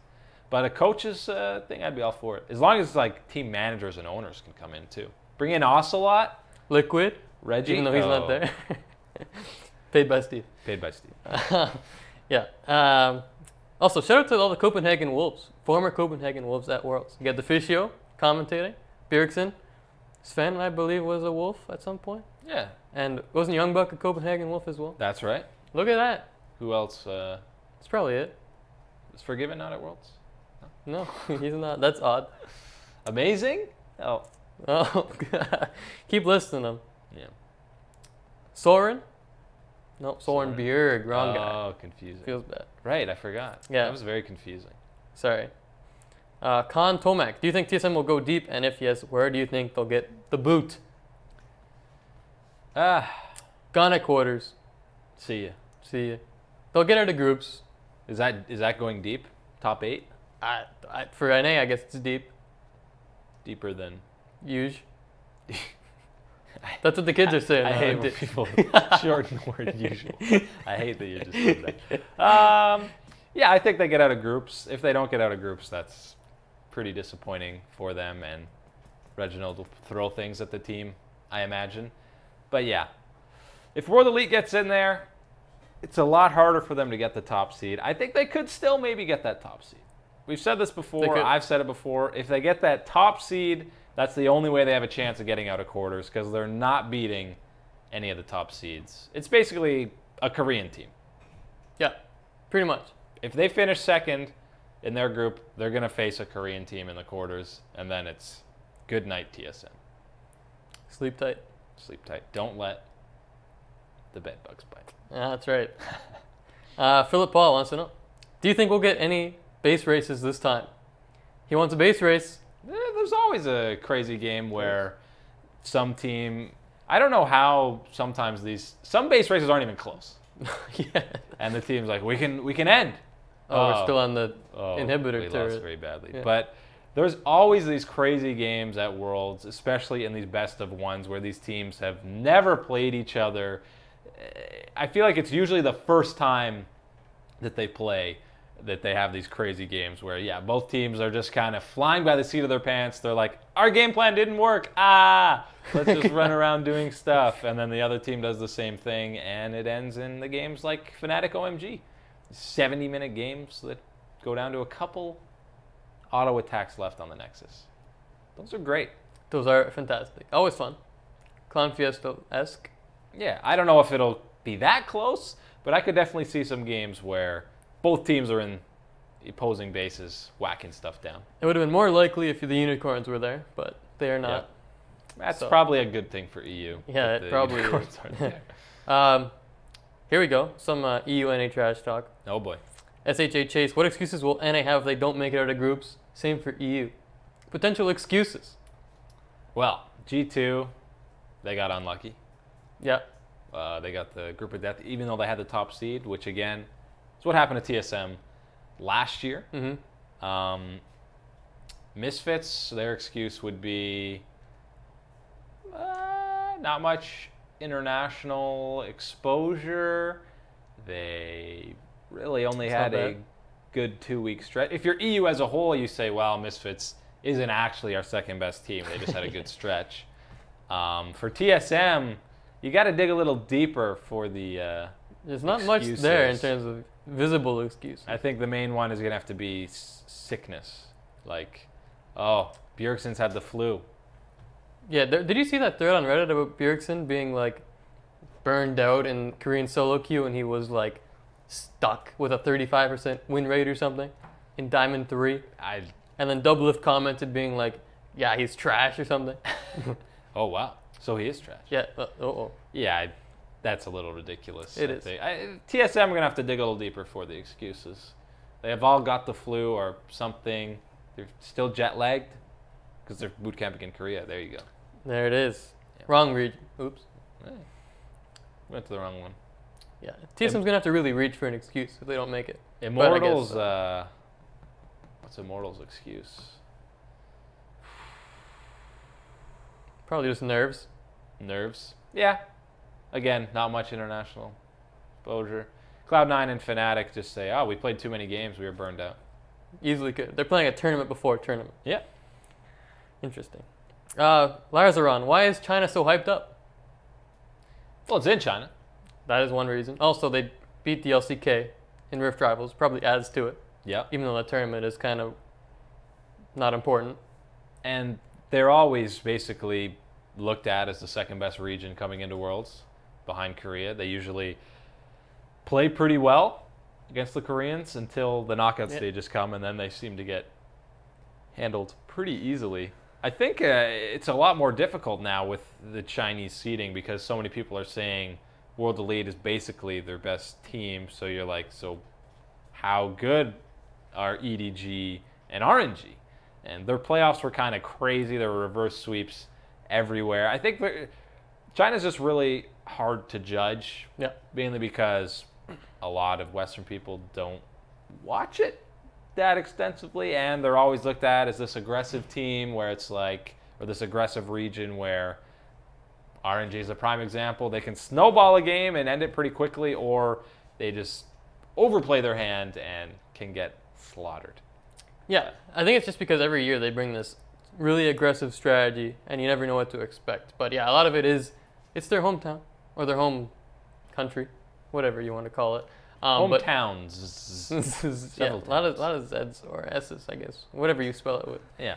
But a coach's thing, I'd be all for it. As long as like team managers and owners can come in too. Bring in Ocelot, Liquid, Reggie, even though he's not there. Paid by Steve. Paid by Steve. Yeah. Also, shout out to all the Copenhagen Wolves, former Copenhagen Wolves at Worlds. You got the Fischio commentating, Bjergsen, Zven, I believe, was a Wolf at some point. Yeah. And wasn't Youngbuck a Copenhagen Wolf as well? That's right. Look at that. Who else? That's probably it. Is Forgiven not at Worlds? No, he's not. That's odd. Amazing? Oh. Oh, keep listing them. Yeah. Soren? No, Soren Bjerg. Wrong guy. Oh, confusing. Feels bad. Right, I forgot. Yeah. That was very confusing. Sorry. Khan Tomac, do you think TSM will go deep? And if yes, where do you think they'll get the boot? Gone at quarters. See ya. See ya. They'll get out of groups. Is that going deep? Top 8? For NA, I guess it's deep. Deeper than? Huge. That's what the kids are saying. I hate when people shorten the word usual. I hate that you just said that. Yeah, I think they get out of groups. If they don't get out of groups, that's pretty disappointing for them. And Reginald will throw things at the team, I imagine. But yeah, if World Elite gets in there, it's a lot harder for them to get the top seed. I think they could still maybe get that top seed. We've said this before. I've said it before. If they get that top seed, that's the only way they have a chance of getting out of quarters because they're not beating any of the top seeds. It's basically a Korean team. Yeah, pretty much. If they finish second in their group, they're going to face a Korean team in the quarters, and then it's good night TSM. Sleep tight. Sleep tight. Don't let the bed bugs bite. Yeah, that's right. Philip Paul wants to know, do you think we'll get any base races this time? He wants a base race. There's always a crazy game where some team, I don't know how sometimes some base races aren't even close. Yeah. And the team's like, we can end. We're still on the inhibitor turret. We lost very badly. Yeah. But there's always these crazy games at Worlds, especially in these best of ones where these teams have never played each other. I feel like it's usually the first time that they play that they have these crazy games where, yeah, both teams are just kind of flying by the seat of their pants. They're like, our game plan didn't work. Let's just run around doing stuff. And then the other team does the same thing, and it ends in the games like Fnatic OMG. 70-minute games that go down to a couple auto attacks left on the Nexus. Those are great. Those are fantastic. Always fun. Clown Fiesta-esque. Yeah, I don't know if it'll be that close, but I could definitely see some games where both teams are in opposing bases whacking stuff down. It would have been more likely if the unicorns were there, but they are not. Yep. That's probably a good thing for EU. Yeah, it probably is. Here we go. Some EU NA trash talk. Oh boy. SHA Chase, what excuses will NA have if they don't make it out of groups? Same for EU. Potential excuses. Well, G2, they got unlucky. Yeah. They got the group of death, even though they had the top seed, which again is what happened to TSM last year. Misfits, their excuse would be not much international exposure. They really only had a good 2-week stretch. If you're EU as a whole, you say, well, Misfits isn't actually our second best team. They just had a good stretch. For TSM, you got to dig a little deeper for the There's not much there in terms of visible excuse. I think the main one is going to have to be sickness. Like, oh, Bjergsen's had the flu. Yeah, did you see that thread on Reddit about Bjergsen being like burned out in Korean solo queue and he was like stuck with a 35% win rate or something in Diamond 3? And then Doublelift commented being like, yeah, he's trash or something. Oh, wow. So he is trash. Yeah. Yeah, that's a little ridiculous. It is. TSM, we're going to have to dig a little deeper for the excuses. They have all got the flu or something. They're still jet lagged because they're boot camping in Korea. There you go. There it is. Yeah. Wrong region. Oops. Hey. Went to the wrong one. Yeah. TSM's going to have to really reach for an excuse if they don't make it. Immortals, what's Immortals' excuse? Probably just nerves. Nerves. Yeah. Again, not much international exposure. Cloud9 and Fnatic just say, oh, we played too many games. We were burned out. Easily could. They're playing a tournament before a tournament. Yeah. Interesting. Lazaron, why is China so hyped up? Well, it's in China. That is one reason. Also, they beat the LCK in Rift Rivals. Probably adds to it. Yeah. Even though that tournament is kind of not important. And they're always basically looked at as the second best region coming into Worlds behind Korea. They usually play pretty well against the Koreans until the knockout stages come, and then they seem to get handled pretty easily. I think it's a lot more difficult now with the Chinese seeding because so many people are saying World Elite is basically their best team. So you're like, so how good are EDG and RNG? And their playoffs were kind of crazy. There were reverse sweeps everywhere. I think China's just really hard to judge, mainly because a lot of Western people don't watch it that extensively, and they're always looked at as this aggressive team where it's like, or this aggressive region where RNG is a prime example. They can snowball a game and end it pretty quickly, or they just overplay their hand and can get slaughtered. Yeah, I think it's just because every year they bring this really aggressive strategy and you never know what to expect. But yeah, a lot of it is, it's their hometown or their home country, whatever you want to call it. Hometowns. Yeah, a lot of Z's or S's, I guess. Whatever you spell it with. Yeah.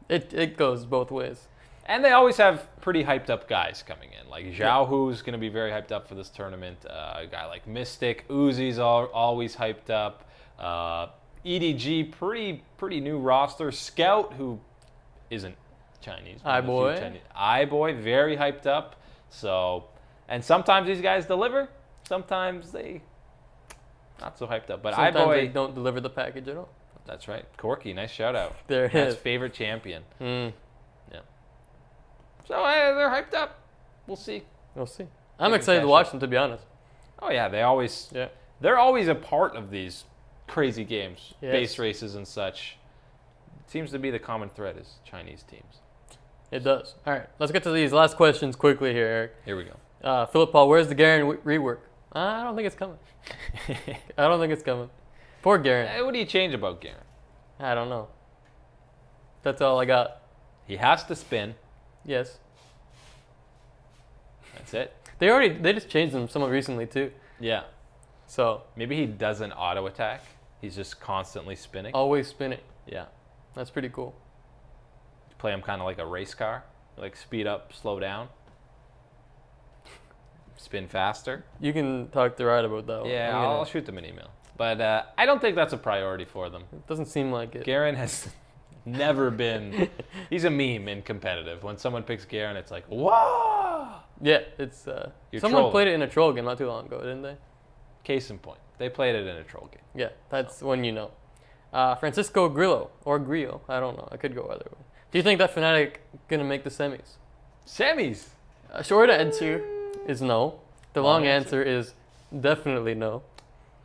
It goes both ways. And they always have pretty hyped up guys coming in. Like Zhao, who's going to be very hyped up for this tournament. A guy like Mystic. Uzi's always hyped up. EDG, pretty new roster. Scout, who isn't Chinese. iBoy, very hyped up. So, and sometimes these guys deliver. Sometimes they not so hyped up. But sometimes they don't deliver the package at all. That's right. Corky, nice shout out. There it is. His favorite champion. Yeah. So they're hyped up. We'll see. We'll see. I'm excited to watch them, to be honest. Oh yeah, they're always a part of these crazy games, base races and such. It seems to be the common thread is Chinese teams. It does. All right, let's get to these last questions quickly here, Eric. Here we go. Philip Paul, where's the Garen rework? I don't think it's coming. I don't think it's coming. Poor Garen. What do you change about Garen? I don't know. That's all I got. He has to spin. Yes. That's it. They just changed them somewhat recently too. Yeah. So maybe he doesn't auto attack. He's just constantly spinning. Always spinning. Yeah. That's pretty cool. Play him kind of like a race car. Like speed up, slow down. Spin faster. You can talk to Ryan about that one. Yeah, I'll shoot them an email. But I don't think that's a priority for them. It doesn't seem like it. Garen has never been... He's a meme in competitive. When someone picks Garen, it's like, whoa! Yeah, it's... someone played it in a troll game not too long ago, didn't they? Case in point. They played it in a troll game. Yeah, that's when you know. Francisco Grillo, or Grillo, I don't know. I could go either way. Do you think that Fnatic going to make the semis? Semis? Short answer is no. The long answer is definitely no.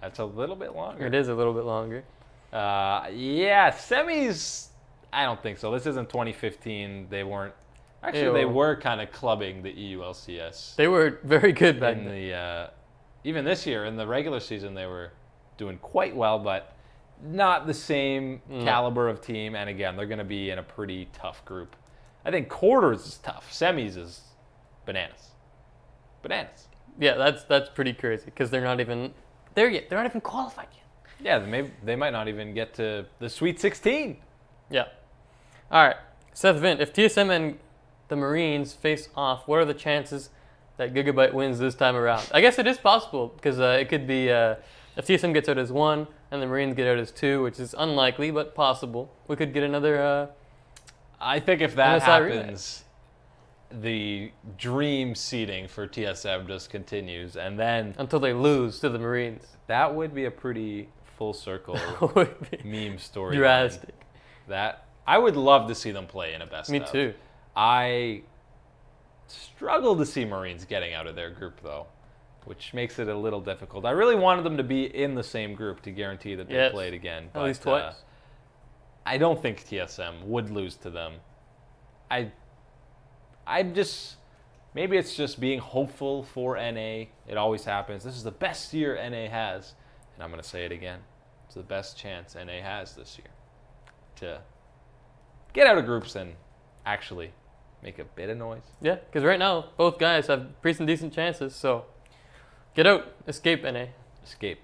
That's a little bit longer. It is a little bit longer. Yeah, semis, I don't think so. This isn't 2015. They weren't. Actually, they were kind of clubbing the EULCS. They were very good back then. The, even this year, in the regular season, they were doing quite well, but not the same caliber of team. And again, they're going to be in a pretty tough group. I think quarters is tough. Semis is bananas. Bananas. Yeah, that's pretty crazy because they're not even there yet. They're not even qualified yet. Yeah, they might not even get to the Sweet 16. Yeah. All right, Seth Vint, if TSM and the Marines face off, what are the chances that Gigabyte wins this time around? I guess it is possible because it could be if TSM gets out as 1 and the Marines get out as 2, which is unlikely but possible. We could get another. I think if that MSI happens, the dream seeding for TSM just continues, and then until they lose to the Marines. That would be a pretty full circle meme story. Drastic. That I would love to see them play in a best of. Me too. I struggle to see Marines getting out of their group though, which makes it a little difficult. I really wanted them to be in the same group to guarantee that they played again. At least twice. I don't think TSM would lose to them. I'm just, maybe it's just being hopeful for NA. It always happens. This is the best year NA has, and I'm going to say it again. It's the best chance NA has this year to get out of groups and actually make a bit of noise. Yeah, because right now both guys have pretty decent chances. So get out, escape NA. Escape.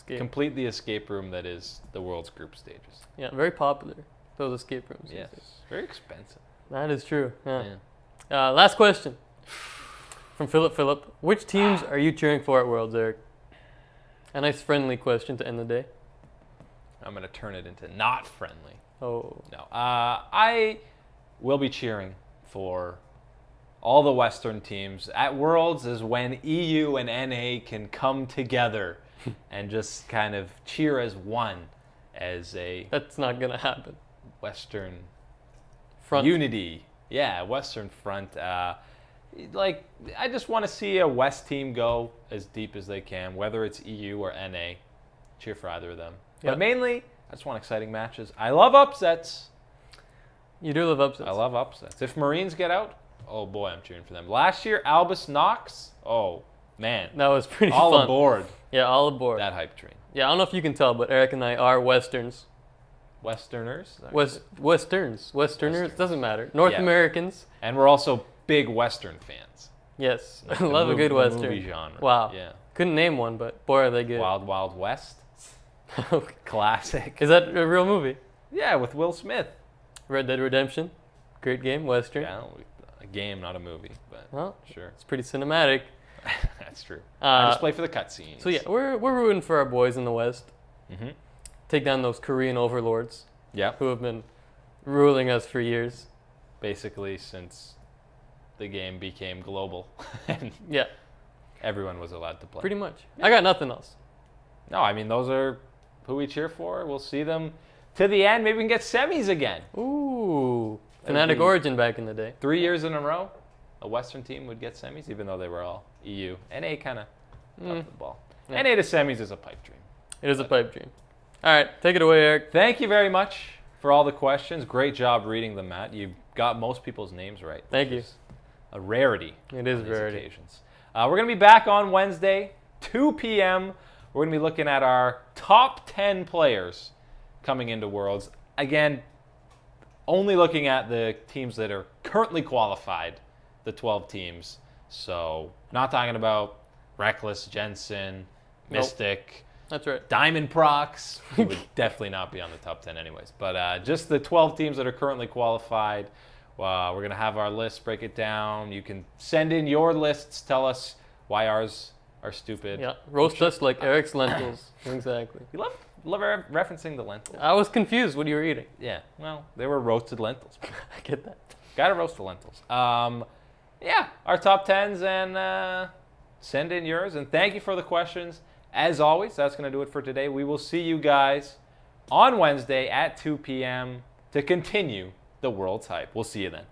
Complete the escape room that is the world's group stages. Yeah, very popular, those escape rooms. Yes, very expensive. That is true. Yeah. Last question from Philip. Which teams are you cheering for at Worlds, Eric? A nice friendly question to end the day. I'm going to turn it into not friendly. Oh. No. I will be cheering for all the Western teams. At Worlds is when EU and NA can come together and just kind of cheer as one, as a... That's not going to happen. Western front. Unity. Yeah, Western front. Like, I just want to see a West team go as deep as they can, whether it's EU or NA. Cheer for either of them. Yep. But mainly, I just want exciting matches. I love upsets. You do love upsets. I love upsets. If Marines get out, oh boy, I'm cheering for them. Last year, Albus Knox, oh man. That was pretty all fun. All aboard. Yeah, all aboard. That hype train. Yeah, I don't know if you can tell, but Eric and I are Westerns. Westerners? Westerners, doesn't matter. North Americans. And we're also big Western fans. Yes, I love a good Western. Movie genre. Wow. Yeah. Couldn't name one, but boy, are they good. Wild Wild West. Classic. Is that a real movie? Yeah, with Will Smith. Red Dead Redemption. Great game, Western. Yeah, a game, not a movie, but well, sure. It's pretty cinematic. That's true. I just play for the cutscenes. So yeah, we're rooting for our boys in the West. Mm-hmm. Take down those Korean overlords. Yeah. Who have been ruling us for years. Basically since the game became global. And yeah. Everyone was allowed to play. Pretty much. Yeah. I got nothing else. No, I mean, those are who we cheer for. We'll see them to the end. Maybe we can get semis again. Ooh. Fnatic Origin back in the day. 3 years in a row, a Western team would get semis, even though they were all EU. NA kind of up the ball. Yeah. NA to semis is a pipe dream. It is a pipe dream. All right, take it away, Eric. Thank you very much for all the questions. Great job reading them, Matt. You got most people's names right. Thank you. A rarity. It is a rarity. Occasions. We're going to be back on Wednesday, 2 p.m. We're going to be looking at our top 10 players coming into Worlds. Again, only looking at the teams that are currently qualified, the 12 teams. So, not talking about Rekkles, Jensen, Mystic. Nope. That's right. Diamond Procs. He would definitely not be on the top 10 anyways. But just the 12 teams that are currently qualified. We're going to have our list, break it down. You can send in your lists. Tell us why ours are stupid. Yeah, roast us like Eric's lentils. Exactly. You love referencing the lentils. I was confused what you were eating. Yeah, well, they were roasted lentils. I get that. Got to roast the lentils. Yeah, our top 10s, and send in yours. And thank you for the questions. As always, that's going to do it for today. We will see you guys on Wednesday at 2 p.m. to continue the World's hype. We'll see you then.